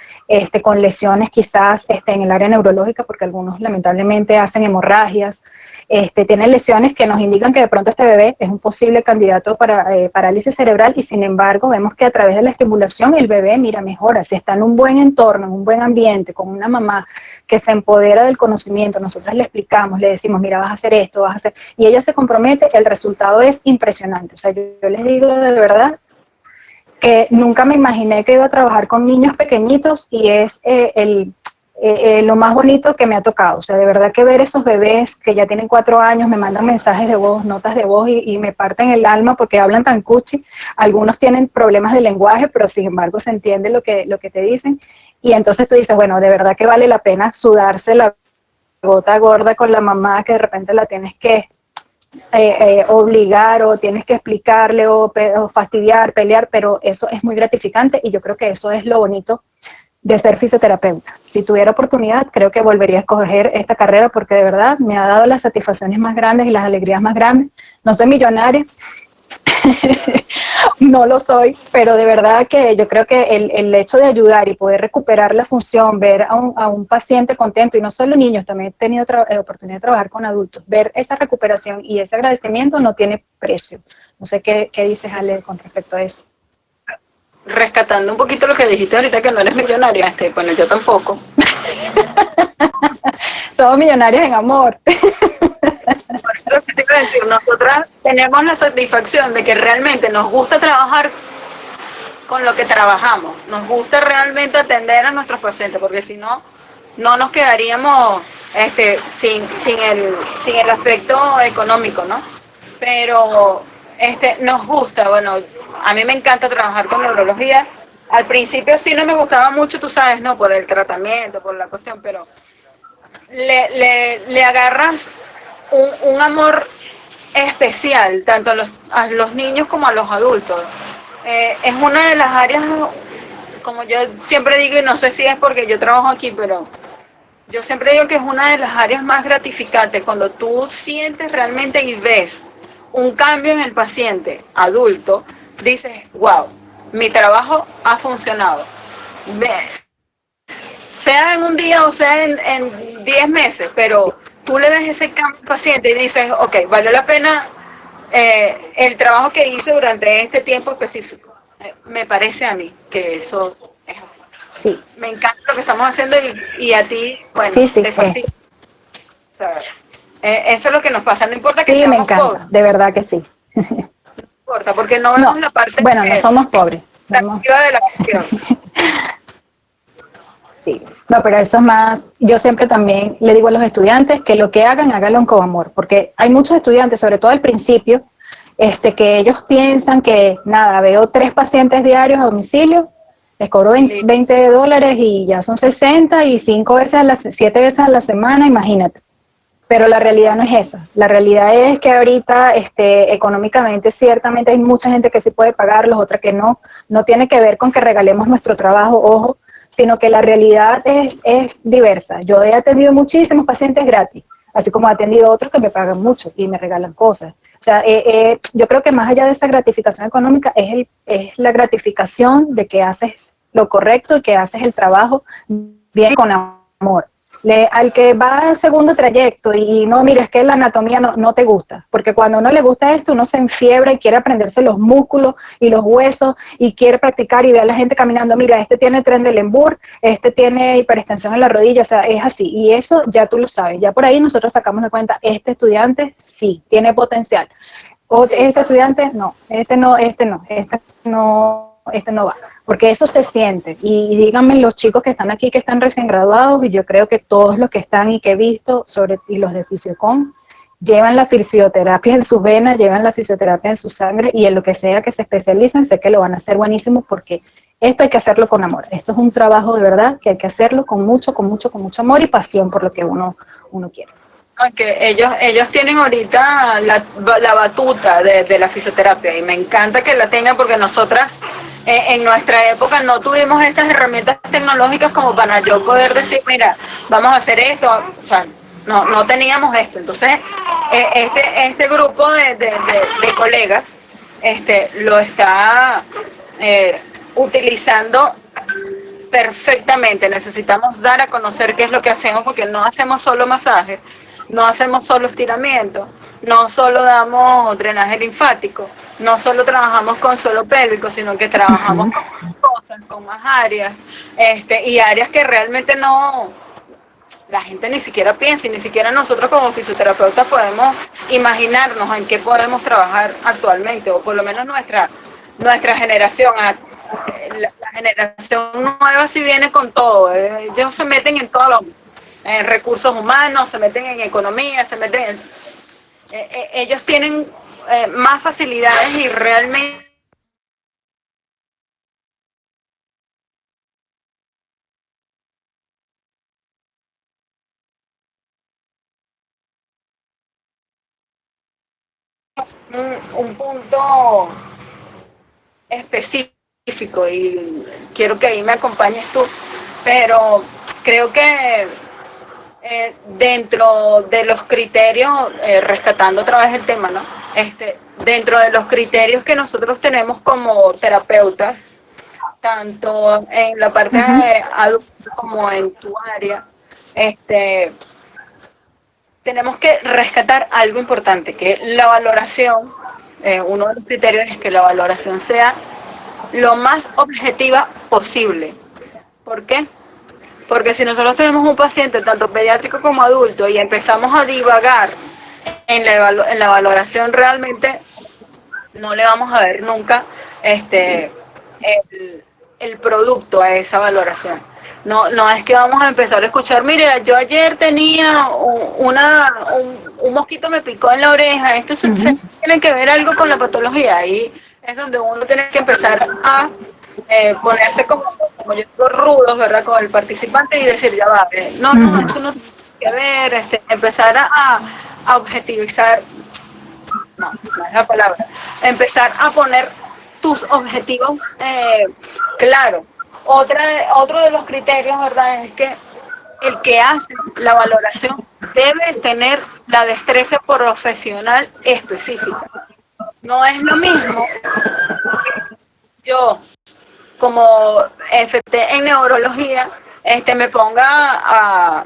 con lesiones quizás en el área neurológica, porque algunos lamentablemente hacen hemorragias, tienen lesiones que nos indican que de pronto este bebé es un posible candidato para parálisis cerebral, y sin embargo vemos que a través de la estimulación el bebé, mira, mejora. Si está en un buen entorno, en un buen ambiente, con una mamá que se empodera del conocimiento, nosotras le explicamos, le decimos, mira, vas a hacer esto, vas a hacer, y ella se compromete, el resultado es impresionante. O sea, yo les digo de verdad que nunca me imaginé que iba a trabajar con niños pequeñitos, y es lo más bonito que me ha tocado. O sea, de verdad que ver esos bebés que ya tienen 4 años, me mandan mensajes de voz, notas de voz, y me parten el alma porque hablan tan cuchi. Algunos tienen problemas de lenguaje, pero sin embargo se entiende lo que te dicen. Y entonces tú dices, bueno, de verdad que vale la pena sudarse la gota gorda con la mamá, que de repente la tienes que obligar, o tienes que explicarle, o fastidiar, pelear, pero eso es muy gratificante, y yo creo que eso es lo bonito de ser fisioterapeuta. Si tuviera oportunidad, creo que volvería a escoger esta carrera, porque de verdad me ha dado las satisfacciones más grandes y las alegrías más grandes. No soy millonaria, no lo soy, pero de verdad que yo creo que el hecho de ayudar y poder recuperar la función, ver a un paciente contento, y no solo niños, también he tenido oportunidad de trabajar con adultos, ver esa recuperación y ese agradecimiento no tiene precio. No sé qué dices, Ale, con respecto a eso. Rescatando un poquito lo que dijiste ahorita, que no eres millonaria, bueno, yo tampoco. Somos millonarios en amor. Nosotras tenemos la satisfacción de que realmente nos gusta trabajar con lo que trabajamos. Nos gusta realmente atender a nuestros pacientes, porque si no, no nos quedaríamos sin el aspecto económico, ¿no? Pero nos gusta, bueno, a mí me encanta trabajar con neurología. Al principio sí no me gustaba mucho, tú sabes, ¿no? Por el tratamiento, por la cuestión, pero le agarras un amor especial, tanto a los niños como a los adultos. Es una de las áreas, como yo siempre digo, y no sé si es porque yo trabajo aquí, pero yo siempre digo que es una de las áreas más gratificantes, cuando tú sientes realmente y ves un cambio en el paciente adulto, dices, wow, mi trabajo ha funcionado. Sea en un día o sea en 10 meses, pero tú le ves ese cambio al paciente y dices, ok, valió la pena el trabajo que hice durante este tiempo específico. Me parece a mí que eso es así. Sí. Me encanta lo que estamos haciendo y a ti, bueno, Sí, sí, te fascina. O sea, eso es lo que nos pasa, no importa que sí, me seamos pobres, encanta, de verdad que sí. no importa, porque no vemos No, la parte bueno, no somos pobres. Vemos. atractiva de la cuestión. Sí, no, pero eso es más, yo siempre también le digo a los estudiantes que lo que hagan, háganlo con amor, porque hay muchos estudiantes, sobre todo al principio, que ellos piensan que, nada, veo 3 pacientes diarios a domicilio, les cobro $20 y ya son 60 y 7 veces a la semana, imagínate. Pero la realidad no es esa. La realidad es que ahorita económicamente ciertamente hay mucha gente que sí puede pagarlos, otra que no. No tiene que ver con que regalemos nuestro trabajo, ojo, sino que la realidad es diversa. Yo he atendido muchísimos pacientes gratis, así como he atendido otros que me pagan mucho y me regalan cosas. O sea, yo creo que más allá de esa gratificación económica es la gratificación de que haces lo correcto y que haces el trabajo bien con amor. Al que va al segundo trayecto y no, mira, es que la anatomía no te gusta, porque cuando uno le gusta esto, uno se enfiebra y quiere aprenderse los músculos y los huesos y quiere practicar y ve a la gente caminando, mira, este tiene Trendelenburg, este tiene hiperextensión en la rodilla, o sea, es así, y eso ya tú lo sabes, ya por ahí nosotros sacamos de cuenta, este estudiante sí, tiene potencial, o Sí, este estudiante no, este no va, porque eso se siente. Y díganme los chicos que están aquí, que están recién graduados, y yo creo que todos los que están y que he visto, y los de Fisiocom, llevan la fisioterapia en sus venas, llevan la fisioterapia en su sangre, y en lo que sea que se especialicen, sé que lo van a hacer buenísimo, porque esto hay que hacerlo con amor. Esto es un trabajo de verdad que hay que hacerlo con mucho amor y pasión por lo que uno quiere. Que ellos tienen ahorita la batuta de la fisioterapia y me encanta que la tengan porque nosotras en nuestra época no tuvimos estas herramientas tecnológicas como para yo poder decir, mira, vamos a hacer esto, o sea, no teníamos esto. Entonces, este grupo de colegas lo está utilizando perfectamente. Necesitamos dar a conocer qué es lo que hacemos porque no hacemos solo masaje, no hacemos solo estiramiento, no solo damos drenaje linfático, no solo trabajamos con suelo pélvico, sino que trabajamos con más cosas, con más áreas, y áreas que realmente no, la gente ni siquiera piensa y ni siquiera nosotros como fisioterapeutas podemos imaginarnos en qué podemos trabajar actualmente, o por lo menos nuestra generación. La generación nueva sí viene con todo, ellos se meten en todos los recursos humanos, se meten en economía, se meten en, ellos tienen más facilidades y realmente un punto específico y quiero que ahí me acompañes tú, pero creo que dentro de los criterios, rescatando otra vez el tema, ¿no? Dentro de los criterios que nosotros tenemos como terapeutas, tanto en la parte adulta como en tu área, tenemos que rescatar algo importante, que la valoración, uno de los criterios es que la valoración sea lo más objetiva posible. ¿Por qué? Porque si nosotros tenemos un paciente, tanto pediátrico como adulto, y empezamos a divagar en la valoración, realmente no le vamos a ver nunca el producto a esa valoración. No es que vamos a empezar a escuchar, mire, yo ayer tenía un mosquito me picó en la oreja, esto se tiene que ver algo con la patología. Ahí es donde uno tiene que empezar a ponerse como yo digo, rudos, ¿verdad? Con el participante y decir, ya va, no, eso no tiene que ver, empezar a objetivizar, no es la palabra, empezar a poner tus objetivos claros. Otro de los criterios, ¿verdad?, es que el que hace la valoración debe tener la destreza profesional específica. No es lo mismo yo, como FT en neurología, me ponga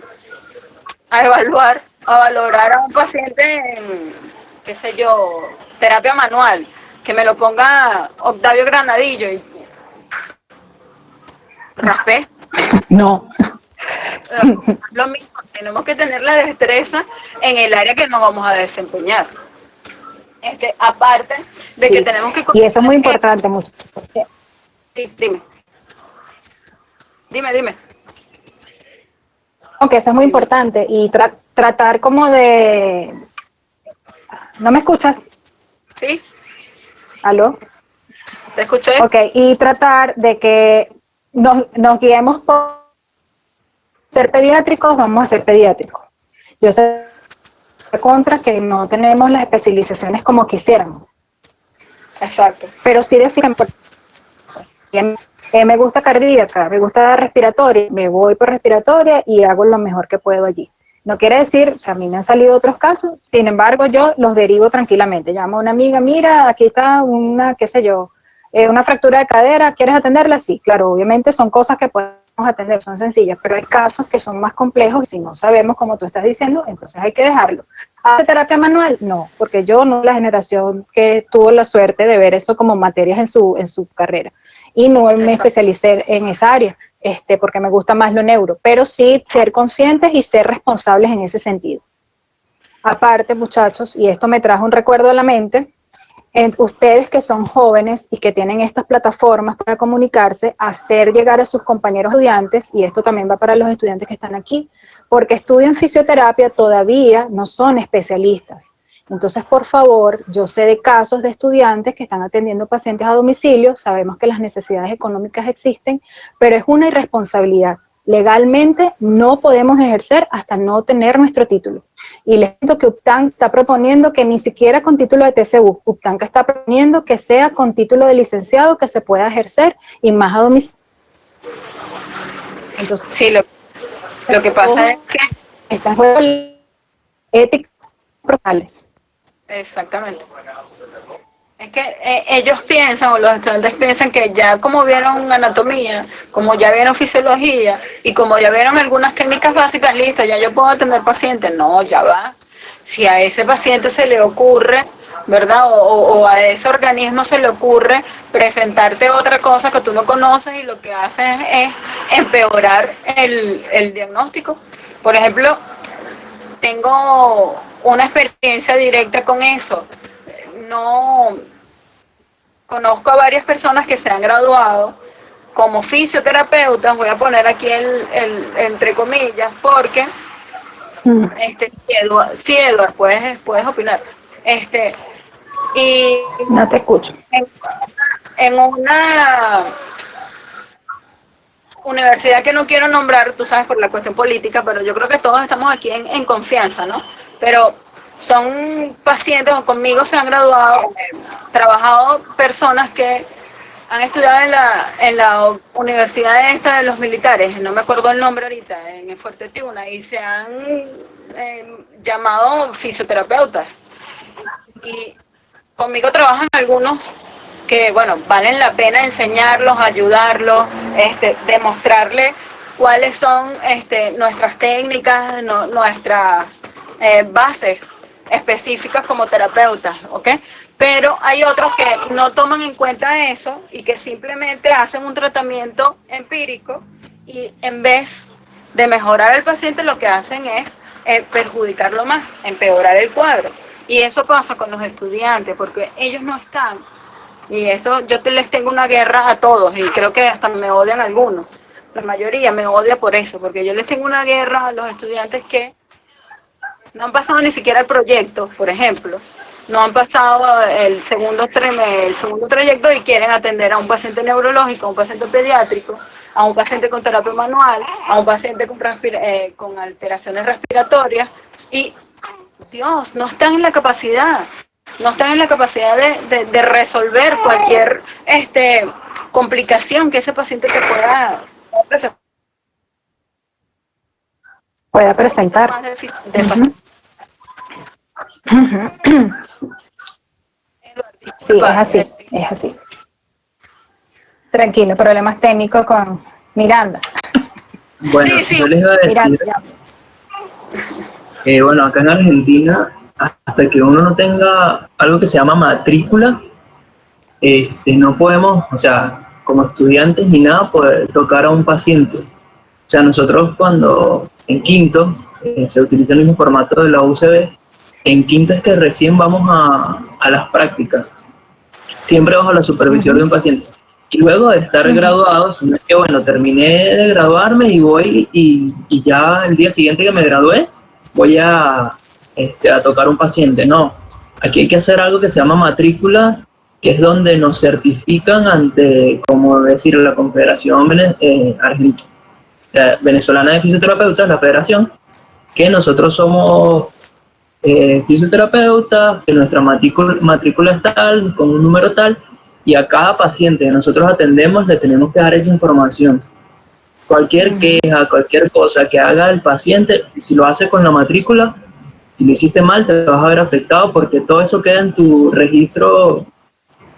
a evaluar, a valorar a un paciente en, qué sé yo, terapia manual, que me lo ponga Octavio Granadillo y raspé. No. Lo mismo, tenemos que tener la destreza en el área que nos vamos a desempeñar. Aparte de que tenemos que... Y eso es muy importante. Mucho. Sí, dime. Ok, eso es muy importante. Y tratar como de... ¿No me escuchas? ¿Sí? ¿Aló? ¿Te escuché? Ok, y tratar de que nos guiemos por ser pediátricos, vamos a ser pediátricos. Yo sé contra que no tenemos las especializaciones como quisiéramos. Exacto. Pero sí definen por... me gusta cardíaca, me gusta respiratoria, me voy por respiratoria y hago lo mejor que puedo allí. No quiere decir, o sea, a mí me han salido otros casos, sin embargo yo los derivo tranquilamente. Llamo a una amiga, mira, aquí está una, qué sé yo, una fractura de cadera, ¿quieres atenderla? Sí, claro, obviamente son cosas que podemos atender, son sencillas, pero hay casos que son más complejos y si no sabemos, como tú estás diciendo, entonces hay que dejarlo. ¿Hace terapia manual? No, porque yo no la generación que tuvo la suerte de ver eso como materias en su carrera y no me especialicé en esa área, porque me gusta más lo neuro, pero sí ser conscientes y ser responsables en ese sentido. Aparte, muchachos, y esto me trajo un recuerdo a la mente, ustedes que son jóvenes y que tienen estas plataformas para comunicarse, hacer llegar a sus compañeros estudiantes, y esto también va para los estudiantes que están aquí, porque estudian fisioterapia, todavía no son especialistas. Entonces, por favor, yo sé de casos de estudiantes que están atendiendo pacientes a domicilio, sabemos que las necesidades económicas existen, pero es una irresponsabilidad. Legalmente no podemos ejercer hasta no tener nuestro título. Y les cuento que UPTAN está proponiendo que ni siquiera con título de TCU, UPTAN que está proponiendo que sea con título de licenciado que se pueda ejercer y más a domicilio. Entonces, sí, lo que pasa es que... Está en juego ética profesionales. Exactamente. Es que ellos piensan, o los estudiantes piensan que ya como vieron anatomía, como ya vieron fisiología y como ya vieron algunas técnicas básicas, listo, ya yo puedo atender pacientes. No, ya va. Si a ese paciente se le ocurre, ¿verdad? O a ese organismo se le ocurre presentarte otra cosa que tú no conoces y lo que haces es empeorar el diagnóstico. Por ejemplo, tengo una experiencia directa con eso. No conozco a varias personas que se han graduado como fisioterapeutas, voy a poner aquí entre comillas, porque Edward, puedes opinar. Y no te escucho. En una universidad que no quiero nombrar, tú sabes, por la cuestión política, pero yo creo que todos estamos aquí en confianza, ¿no? Pero son pacientes o conmigo se han graduado, trabajado personas que han estudiado en la universidad esta de los militares, no me acuerdo el nombre ahorita, en el Fuerte Tiuna, y se han llamado fisioterapeutas. Y conmigo trabajan algunos que, bueno, valen la pena enseñarlos, ayudarlos, demostrarles cuáles son nuestras técnicas, nuestras bases específicas como terapeutas, ¿ok? Pero hay otros que no toman en cuenta eso y que simplemente hacen un tratamiento empírico y en vez de mejorar al paciente lo que hacen es perjudicarlo más, empeorar el cuadro. Y eso pasa con los estudiantes porque ellos no están Y esto les tengo una guerra a todos y creo que hasta me odian algunos. La mayoría me odia por eso, porque yo les tengo una guerra a los estudiantes que no han pasado ni siquiera el proyecto, por ejemplo. No han pasado el segundo trayecto y quieren atender a un paciente neurológico, a un paciente pediátrico, a un paciente con terapia manual, a un paciente con alteraciones respiratorias. Y, Dios, no están en la capacidad. No están en la capacidad de resolver cualquier complicación que ese paciente te pueda presentar. Pueda presentar. Sí, es así. Tranquilo, problemas técnicos con Miranda. Bueno, Sí. yo les iba a decir, Miranda, bueno, acá en Argentina, hasta que uno no tenga algo que se llama matrícula, no podemos, o sea, como estudiantes ni nada, poder tocar a un paciente. O sea, nosotros cuando en quinto se utiliza el mismo formato de la UCB, en quinto es que recién vamos a las prácticas, siempre bajo la supervisión de un paciente. Y luego de estar graduados, no es que bueno, terminé de graduarme y voy y ya el día siguiente que me gradué, voy a tocar un paciente. No, aquí hay que hacer algo que se llama matrícula, que es donde nos certifican ante, como decir, la Confederación Venezolana de Fisioterapeutas, la federación, que nosotros somos fisioterapeutas, que nuestra matrícula es tal, con un número tal, y a cada paciente que nosotros atendemos le tenemos que dar esa información. Cualquier queja, cualquier cosa que haga el paciente, si lo hace con la matrícula, si lo hiciste mal, te vas a ver afectado porque todo eso queda en tu registro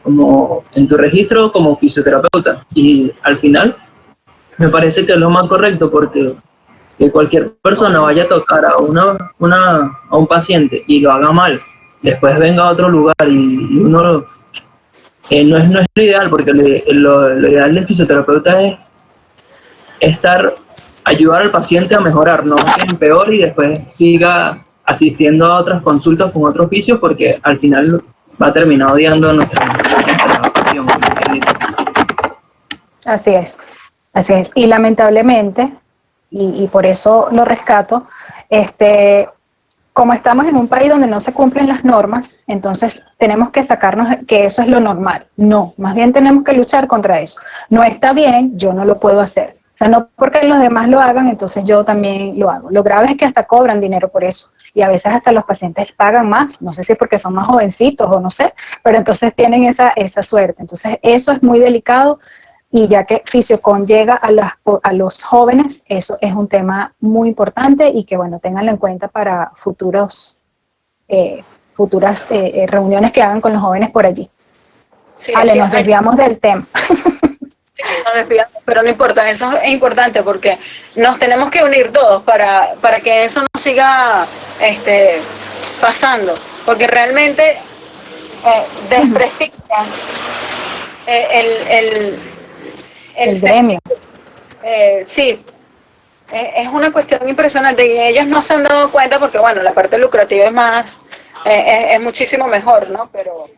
como fisioterapeuta. Y al final, me parece que es lo más correcto porque que cualquier persona vaya a tocar a un paciente y lo haga mal, después venga a otro lugar y uno no es lo ideal, porque lo ideal del fisioterapeuta es ayudar al paciente a mejorar, no que empeore y después siga asistiendo a otras consultas con otros oficios, porque al final va a terminar odiando nuestra pasión. así es. Y lamentablemente, y por eso lo rescato, como estamos en un país donde no se cumplen las normas, entonces tenemos que sacarnos que eso es lo normal. No, más bien tenemos que luchar contra eso. No está bien, yo no lo puedo hacer. O sea, no porque los demás lo hagan, entonces yo también lo hago. Lo grave es que hasta cobran dinero por eso. Y a veces hasta los pacientes pagan más. No sé si es porque son más jovencitos o no sé, pero entonces tienen esa suerte. Entonces eso es muy delicado. Y ya que Fisiocon llega a los jóvenes, eso es un tema muy importante y que, bueno, ténganlo en cuenta para futuras reuniones que hagan con los jóvenes por allí. Sí, Ale, nos desviamos del tema. Sí, nos desviamos, pero no importa, eso es importante porque nos tenemos que unir todos para que eso no siga pasando, porque realmente desprestigian el gremio. Sí, es una cuestión impresionante y ellos no se han dado cuenta porque, bueno, la parte lucrativa es muchísimo mejor, ¿no? Pero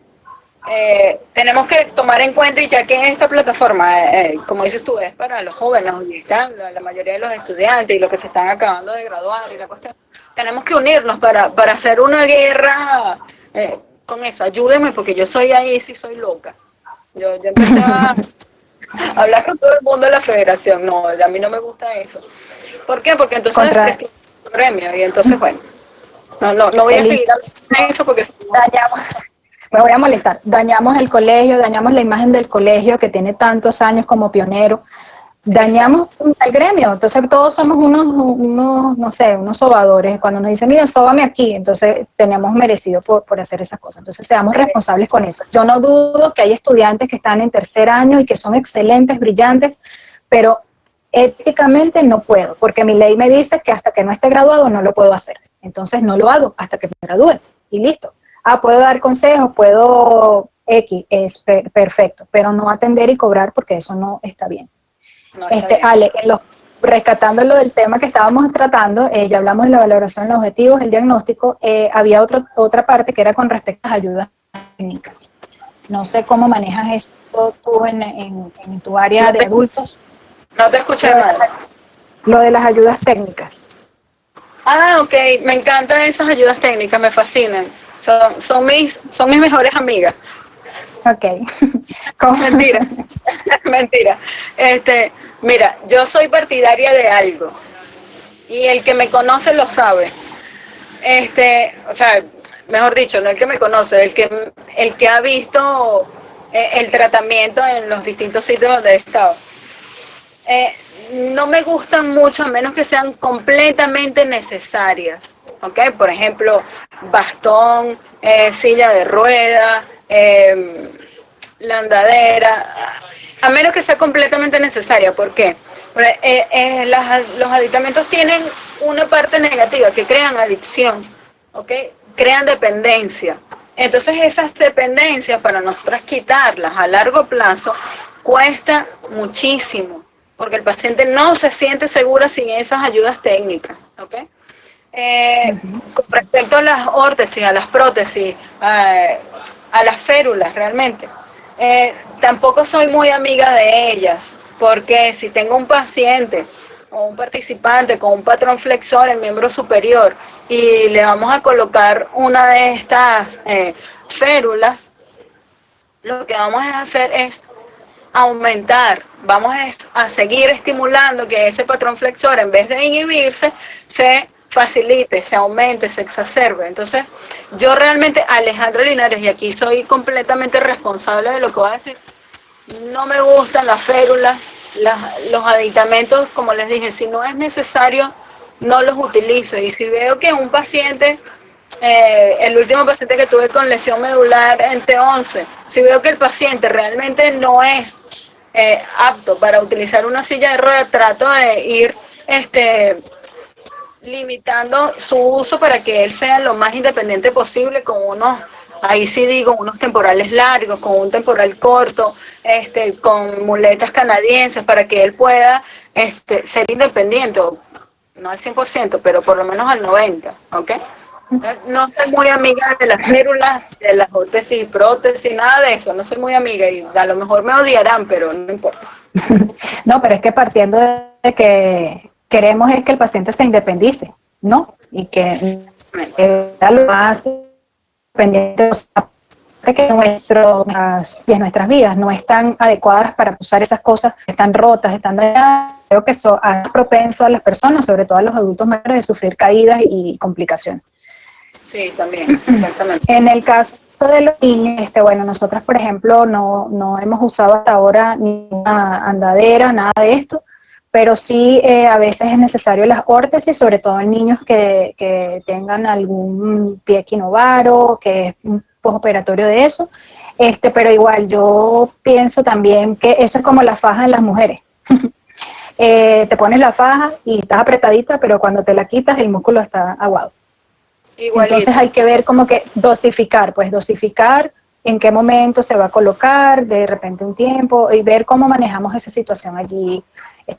tenemos que tomar en cuenta, y ya que esta plataforma, como dices tú, es para los jóvenes, donde están la mayoría de los estudiantes y los que se están acabando de graduar y la cuestión, tenemos que unirnos para hacer una guerra con eso. Ayúdenme porque yo soy ahí, sí soy loca. Yo empecé a hablar con todo el mundo de la federación. No, a mí no me gusta eso. ¿Por qué? Porque entonces desprestigian el gremio y entonces, bueno, no voy a seguir hablando de eso porque dañamos, me voy a molestar, dañamos el colegio, dañamos la imagen del colegio que tiene tantos años como pionero, dañamos el gremio. Entonces todos somos unos no sé, unos sobadores. Cuando nos dicen, mira, sóbame aquí, entonces tenemos merecido por hacer esas cosas. Entonces seamos responsables con eso. Yo no dudo que hay estudiantes que están en tercer año y que son excelentes, brillantes, pero éticamente no puedo, porque mi ley me dice que hasta que no esté graduado no lo puedo hacer. Entonces no lo hago hasta que me gradúe y listo. Puedo dar consejos, puedo es perfecto, pero no atender y cobrar porque eso no está bien. no, Ale, rescatando lo del tema que estábamos tratando, ya hablamos de la valoración, los objetivos, el diagnóstico, había otra parte que era con respecto a las ayudas técnicas. No sé cómo manejas esto tú en tu área de adultos, No te escuché lo de, mal. lo de las ayudas técnicas. Ah, ok, me encantan esas ayudas técnicas, me fascinan. Son mis mejores amigas. Ok. ¿Cómo? Mentira, mentira. Mira, yo soy partidaria de algo y el que me conoce lo sabe. O sea, mejor dicho, no el que me conoce, el que ha visto el tratamiento en los distintos sitios donde he estado. Eh, no me gustan mucho a menos que sean completamente necesarias. ¿Ok? Por ejemplo, bastón, silla de rueda, la andadera, a menos que sea completamente necesaria. ¿Por qué? Porque, los aditamentos tienen una parte negativa, que crean adicción, ¿ok? Crean dependencia. Entonces esas dependencias, para nosotras quitarlas a largo plazo, cuesta muchísimo, porque el paciente no se siente segura sin esas ayudas técnicas, ¿ok? Con respecto a las órtesis, a las prótesis, a las férulas realmente, tampoco soy muy amiga de ellas, porque si tengo un paciente o un participante con un patrón flexor en miembro superior y le vamos a colocar una de estas férulas, lo que vamos a hacer es aumentar, vamos a seguir estimulando que ese patrón flexor, en vez de inhibirse, se facilite, se aumente, se exacerbe. Entonces, yo realmente, Alejandra Linares, y aquí soy completamente responsable de lo que voy a decir, no me gustan las férulas, los aditamentos, como les dije, si no es necesario, no los utilizo. Y si veo que un paciente, el último paciente que tuve con lesión medular en T11, si veo que el paciente realmente no es apto para utilizar una silla de ruedas, trato de ir limitando su uso para que él sea lo más independiente posible, con unos, ahí sí digo, unos temporales largos, con un temporal corto, con muletas canadienses, para que él pueda ser independiente, no al 100%, pero por lo menos al 90%, ¿ok? No soy muy amiga de las férulas, de las órtesis y prótesis, nada de eso, no soy muy amiga y a lo mejor me odiarán, pero no importa. No, pero es que partiendo de que queremos es que el paciente se independice, ¿no? Y que sea lo más pendiente de que nuestras vidas no están adecuadas para usar esas cosas, están rotas, están dañadas. Creo que eso hace propenso a las personas, sobre todo a los adultos mayores, de sufrir caídas y complicaciones. Sí, también, exactamente. En el caso de los niños, bueno, nosotras, por ejemplo, no hemos usado hasta ahora ninguna andadera, nada de esto, pero sí a veces es necesario las órtesis, sobre todo en niños que tengan algún pie equinovaro, que es un postoperatorio de eso, pero igual yo pienso también que eso es como la faja en las mujeres. Te pones la faja y estás apretadita, pero cuando te la quitas el músculo está aguado. Igualito. Entonces hay que ver como que dosificar en qué momento se va a colocar, de repente un tiempo, y ver cómo manejamos esa situación allí.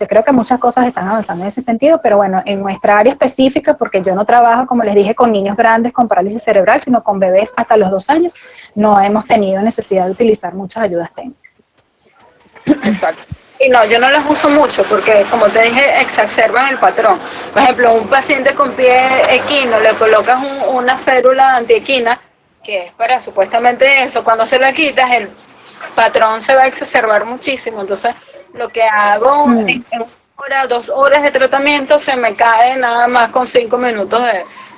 Creo que muchas cosas están avanzando en ese sentido, pero bueno, en nuestra área específica, porque yo no trabajo, como les dije, con niños grandes con parálisis cerebral, sino con bebés hasta los 2 años, no hemos tenido necesidad de utilizar muchas ayudas técnicas. Exacto. Y no, yo no las uso mucho porque, como te dije, exacerban el patrón. Por ejemplo, un paciente con pie equino, le colocas una férula antiequina, que es para supuestamente eso. Cuando se la quitas, el patrón se va a exacerbar muchísimo. Entonces, lo que hago en 1 hora, 2 horas de tratamiento, se me cae nada más con 5 minutos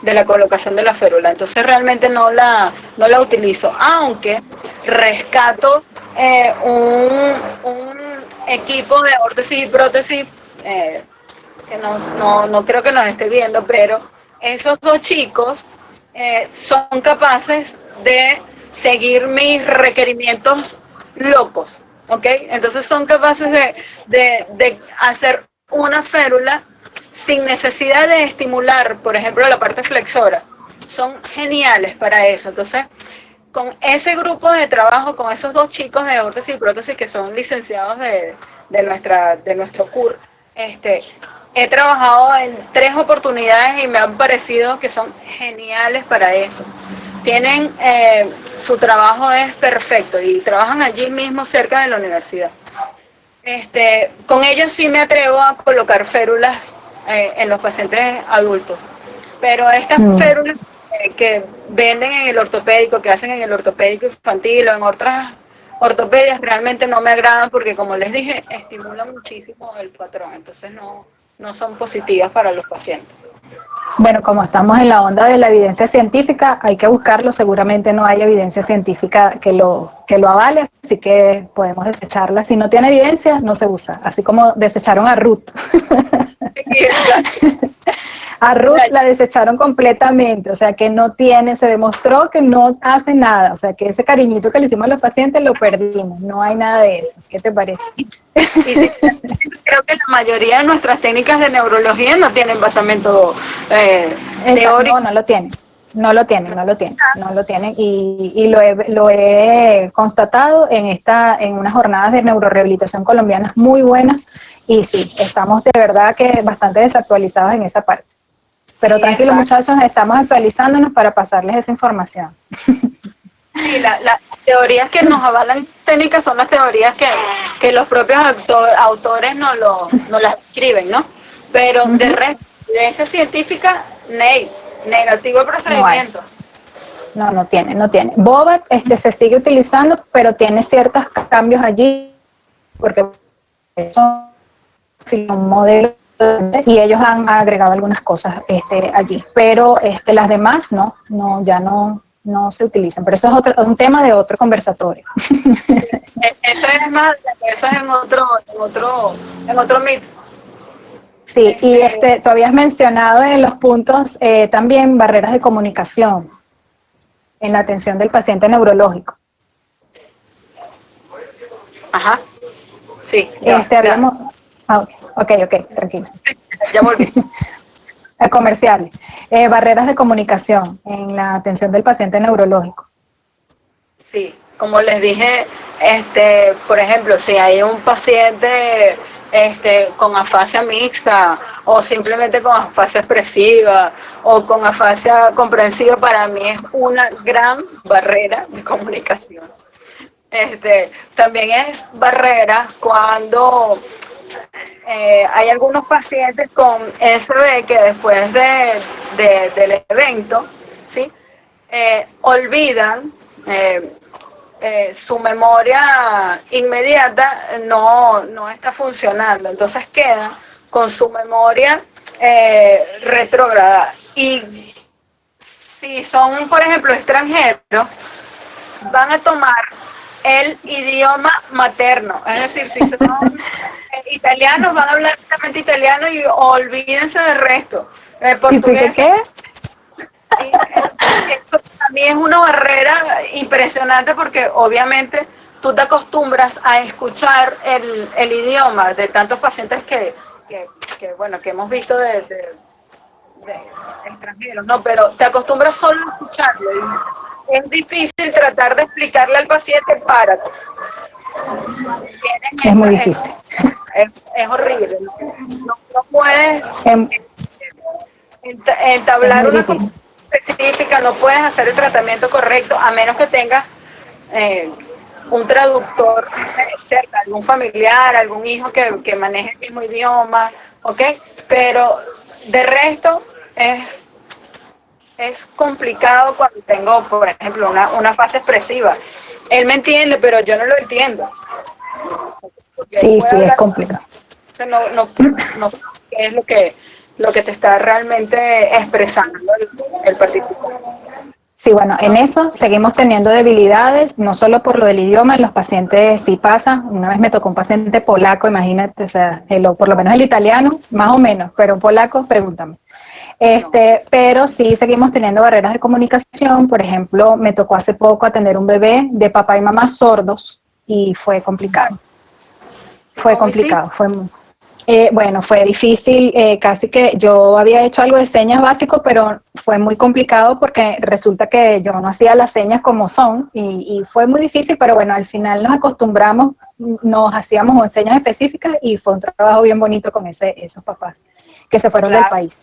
de la colocación de la férula. Entonces, realmente no la utilizo, aunque rescato un equipo de órtesis y prótesis, que no creo que nos esté viendo, pero esos 2 chicos son capaces de seguir mis requerimientos locos, ¿ok? Entonces son capaces de hacer una férula sin necesidad de estimular, por ejemplo, la parte flexora. Son geniales para eso. Entonces, con ese grupo de trabajo, con esos 2 chicos de órtesis y prótesis que son licenciados de nuestro CUR, he trabajado en 3 oportunidades y me han parecido que son geniales para eso. tienen, su trabajo es perfecto y trabajan allí mismo cerca de la universidad. Con ellos sí me atrevo a colocar férulas en los pacientes adultos, pero estas férulas que venden en el ortopédico, que hacen en el ortopédico infantil o en otras ortopedias, realmente no me agradan porque, como les dije, estimulan muchísimo el patrón, entonces no son positivas para los pacientes. Bueno, como estamos en la onda de la evidencia científica, hay que buscarlo. Seguramente no hay evidencia científica que lo avale, así que podemos desecharla. Si no tiene evidencia, no se usa. Así como desecharon a Ruth. A Ruth la desecharon completamente, o sea que no tiene, se demostró que no hace nada, o sea que ese cariñito que le hicimos a los pacientes lo perdimos, no hay nada de eso. ¿Qué te parece? Y sí, creo que la mayoría de nuestras técnicas de neurología no tienen basamento teórico. No, no lo tienen. No lo tienen, no lo tienen, no lo tienen y lo he constatado en unas jornadas de neurorehabilitación colombianas muy buenas y sí, estamos de verdad que bastante desactualizados en esa parte. Pero sí, tranquilos muchachos, estamos actualizándonos para pasarles esa información. Sí, las teorías que nos avalan técnicas son las teorías que los propios autores nos las escriben, ¿no? Pero de resto, evidencia científica, negativo el procedimiento. No tiene. Bobat se sigue utilizando, pero tiene ciertos cambios allí, porque son un modelo y ellos han agregado algunas cosas allí, pero las demás ya no se utilizan, pero eso es un tema de otro conversatorio. Esto es más, eso es en otro mito. Sí, y tú habías mencionado en los puntos también barreras de comunicación en la atención del paciente neurológico. Ajá, sí. Habíamos... Ok, tranquilo. Ya volví. Comerciales. Barreras de comunicación en la atención del paciente neurológico. Sí, como les dije, por ejemplo, si hay un paciente con afasia mixta o simplemente con afasia expresiva o con afasia comprensiva, para mí es una gran barrera de comunicación. También es barrera cuando hay algunos pacientes con SB que después del evento, ¿sí? Olvidan su memoria inmediata, no está funcionando, entonces quedan con su memoria retrógrada. Y si son, por ejemplo, extranjeros, van a tomar el idioma materno, es decir, si son italianos, van a hablar directamente italiano y olvídense del resto. Portugués. ¿Qué? Y eso también es una barrera impresionante porque obviamente tú te acostumbras a escuchar el idioma de tantos pacientes que hemos visto de extranjeros, ¿no? Pero te acostumbras solo a escucharlo y es difícil tratar de explicarle al paciente, párate. Es muy difícil. Es horrible. No puedes entablar una conversación específica, no puedes hacer el tratamiento correcto a menos que tengas un traductor cerca, algún familiar, algún hijo que maneje el mismo idioma, ¿ok? Pero de resto es complicado cuando tengo, por ejemplo, una fase expresiva. Él me entiende, pero yo no lo entiendo. Sí, es complicado. No sé qué es lo que te está realmente expresando el participante. Sí, bueno, en eso seguimos teniendo debilidades, no solo por lo del idioma, los pacientes sí pasa. Una vez me tocó un paciente polaco, imagínate, o sea, por lo menos el italiano, más o menos, pero polaco, pregúntame. Pero sí seguimos teniendo barreras de comunicación. Por ejemplo, me tocó hace poco atender un bebé de papá y mamá sordos y fue complicado. Fue complicado, fue difícil, casi que yo había hecho algo de señas básico, pero fue muy complicado porque resulta que yo no hacía las señas como son y fue muy difícil, pero bueno, al final nos acostumbramos, nos hacíamos señas específicas y fue un trabajo bien bonito con esos papás que se fueron del país.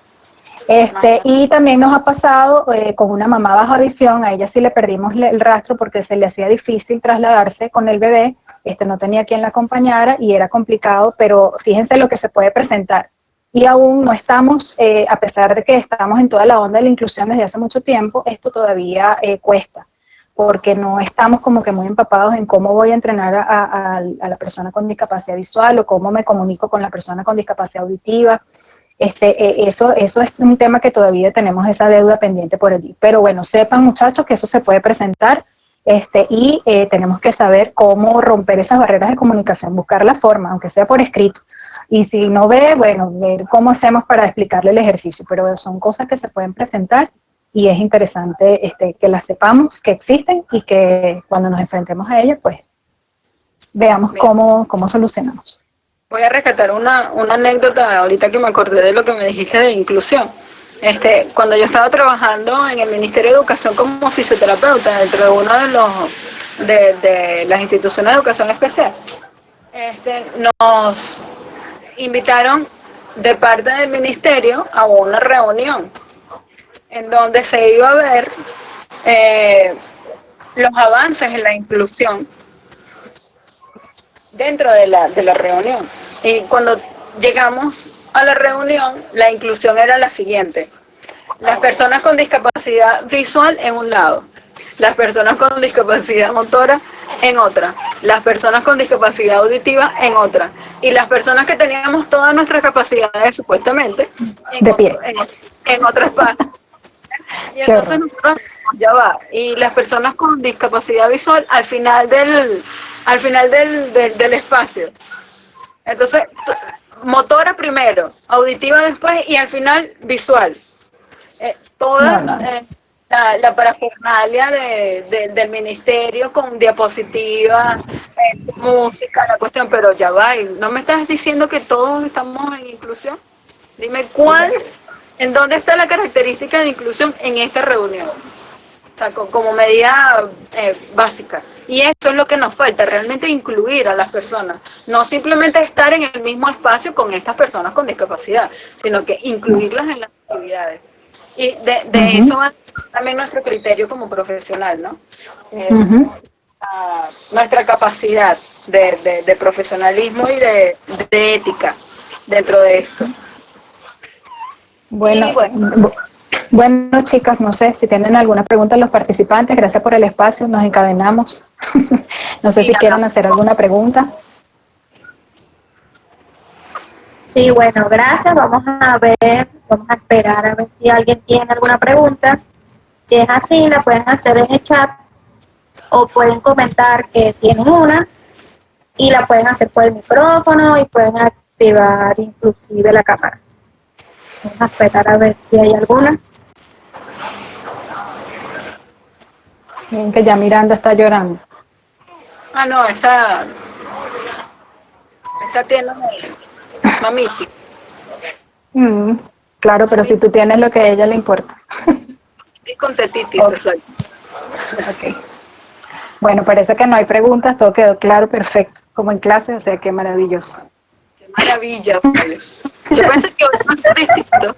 Imagínate. Y también nos ha pasado con una mamá baja visión, a ella sí le perdimos el rastro porque se le hacía difícil trasladarse con el bebé, no tenía quien la acompañara y era complicado, pero fíjense lo que se puede presentar. Y aún no estamos, a pesar de que estamos en toda la onda de la inclusión desde hace mucho tiempo, esto todavía cuesta, porque no estamos como que muy empapados en cómo voy a entrenar a la persona con discapacidad visual o cómo me comunico con la persona con discapacidad auditiva. Eso es un tema que todavía tenemos esa deuda pendiente por allí. Pero bueno, sepan muchachos que eso se puede presentar y tenemos que saber cómo romper esas barreras de comunicación, buscar la forma, aunque sea por escrito. Y si no ve, bueno, ver cómo hacemos para explicarle el ejercicio, pero son cosas que se pueden presentar y es interesante que las sepamos, que existen y que cuando nos enfrentemos a ellas, pues veamos cómo solucionamos. Voy a rescatar una anécdota ahorita que me acordé de lo que me dijiste de inclusión. Cuando yo estaba trabajando en el Ministerio de Educación como fisioterapeuta dentro de uno de las instituciones de educación especial, nos invitaron de parte del ministerio a una reunión en donde se iba a ver los avances en la inclusión dentro de la reunión. Y cuando llegamos a la reunión, la inclusión era la siguiente: las personas con discapacidad visual en un lado, las personas con discapacidad motora en otra, las personas con discapacidad auditiva en otra, y las personas que teníamos todas nuestras capacidades supuestamente de pie en otro espacio. Y entonces nosotros, ya va, y las personas con discapacidad visual al final del espacio. Entonces, motora primero, auditiva después y al final visual. Toda la parafernalia del ministerio con diapositivas, música, la cuestión, pero ya va, ¿y no me estás diciendo que todos estamos en inclusión? Dime cuál, en dónde está la característica de inclusión en esta reunión. O sea, como medida básica. Y eso es lo que nos falta, realmente incluir a las personas. No simplemente estar en el mismo espacio con estas personas con discapacidad, sino que incluirlas en las actividades. Y de eso va también nuestro criterio como profesional, ¿no? Nuestra capacidad de profesionalismo y de ética dentro de esto. Bueno, chicas, no sé si tienen alguna pregunta los participantes. Gracias por el espacio, nos encadenamos. No sé si quieren hacer alguna pregunta. Sí, bueno, gracias. Vamos a esperar a ver si alguien tiene alguna pregunta. Si es así, la pueden hacer en el chat o pueden comentar que tienen una y la pueden hacer por el micrófono y pueden activar inclusive la cámara. Vamos a esperar a ver si hay alguna. Miren que ya Miranda está llorando. Ah, no, esa tiene mamiti. Claro, pero si tú tienes lo que a ella le importa. Y con tetitis, exacto. Ok. Bueno, parece que no hay preguntas, todo quedó claro, perfecto, como en clase, o sea, qué maravilloso. Qué maravilla, vale. Yo pensé que hoy iba a ser distinto.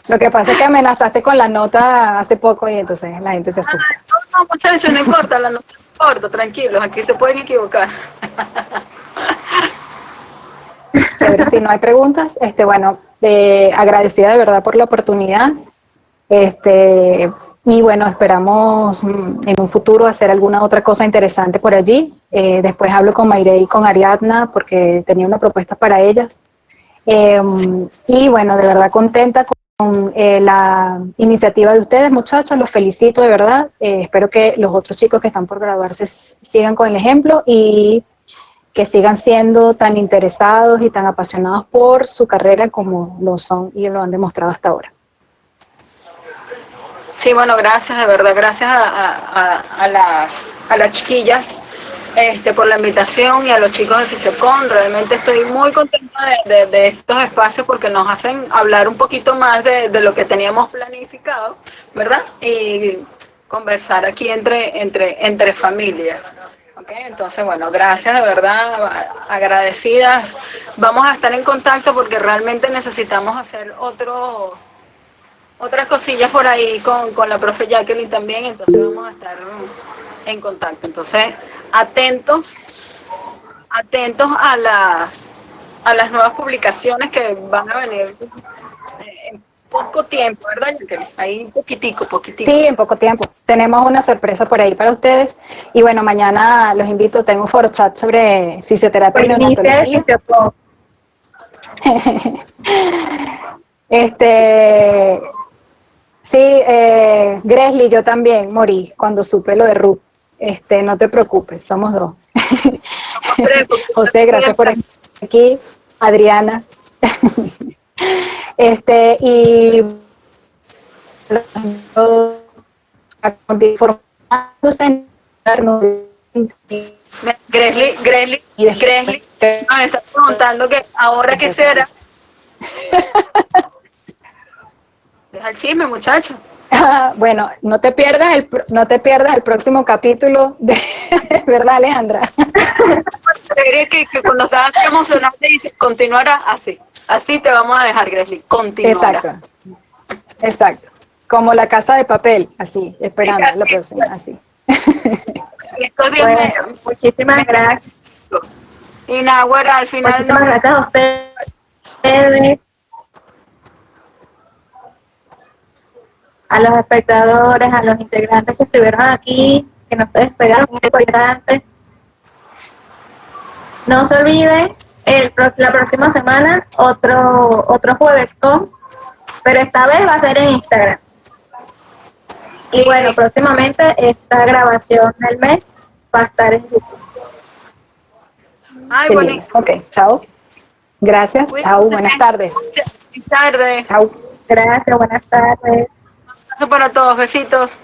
Lo que pasa es que amenazaste con la nota hace poco y entonces la gente se asusta. No, muchachos, no importa, la nota no importa, tranquilos, aquí se pueden equivocar. Chévere, si no hay preguntas, bueno, agradecida de verdad por la oportunidad, y bueno, esperamos en un futuro hacer alguna otra cosa interesante por allí. Después hablo con Mayre y con Ariadna porque tenía una propuesta para ellas. Y bueno, de verdad contenta con la iniciativa de ustedes, muchachos, los felicito de verdad. Espero que los otros chicos que están por graduarse sigan con el ejemplo y que sigan siendo tan interesados y tan apasionados por su carrera como lo son y lo han demostrado hasta ahora. Sí, bueno, gracias, de verdad, gracias a las chiquillas por la invitación y a los chicos de Fisiocon. Realmente estoy muy contenta de estos espacios porque nos hacen hablar un poquito más de lo que teníamos planificado, ¿verdad? Y conversar aquí entre familias. Ok, entonces, bueno, gracias, de verdad, agradecidas. Vamos a estar en contacto porque realmente necesitamos hacer otras cosillas por ahí con la profe Jacqueline también, entonces vamos a estar en contacto. Entonces, atentos, atentos a las nuevas publicaciones que van a venir en poco tiempo, ¿verdad, Jacqueline? Ahí poquitico, poquitico. Sí, en poco tiempo. Tenemos una sorpresa por ahí para ustedes. Y bueno, mañana los invito, tengo un foro chat sobre fisioterapia y Primicia de neonatología. Fisiopod. Sí, Gresley, yo también morí cuando supe lo de Ruth. No te preocupes, somos dos. Somos tres, porque yo José, estoy gracias por aquí. Adriana. Y informándose Gresley y después nos está preguntando que ahora qué será. Deja el chisme, muchacho. bueno, no te pierdas el próximo capítulo de ¿verdad, Alejandra? Serie que cuando estás emocionante dice, continuará así. Así te vamos a dejar, Gresley. Continuará. Exacto, exacto. Como La Casa de Papel, así, esperando la Así. próxima, así. Y estos días Bueno, muchísimas gracias. y Nahuara al final Muchísimas gracias a ustedes, a los espectadores, a los integrantes que estuvieron aquí, que no se despegaron, importantes. No se olviden, la próxima semana otro jueves pero esta vez va a ser en Instagram. Sí. Y bueno, próximamente esta grabación del mes va a estar en YouTube. Ay, Qué lindo. buenísimo. Ok, chao. Gracias, Cuídense. chao, buenas tardes. Buenas tardes. Chao. Gracias, buenas tardes. Un abrazo para todos. Besitos.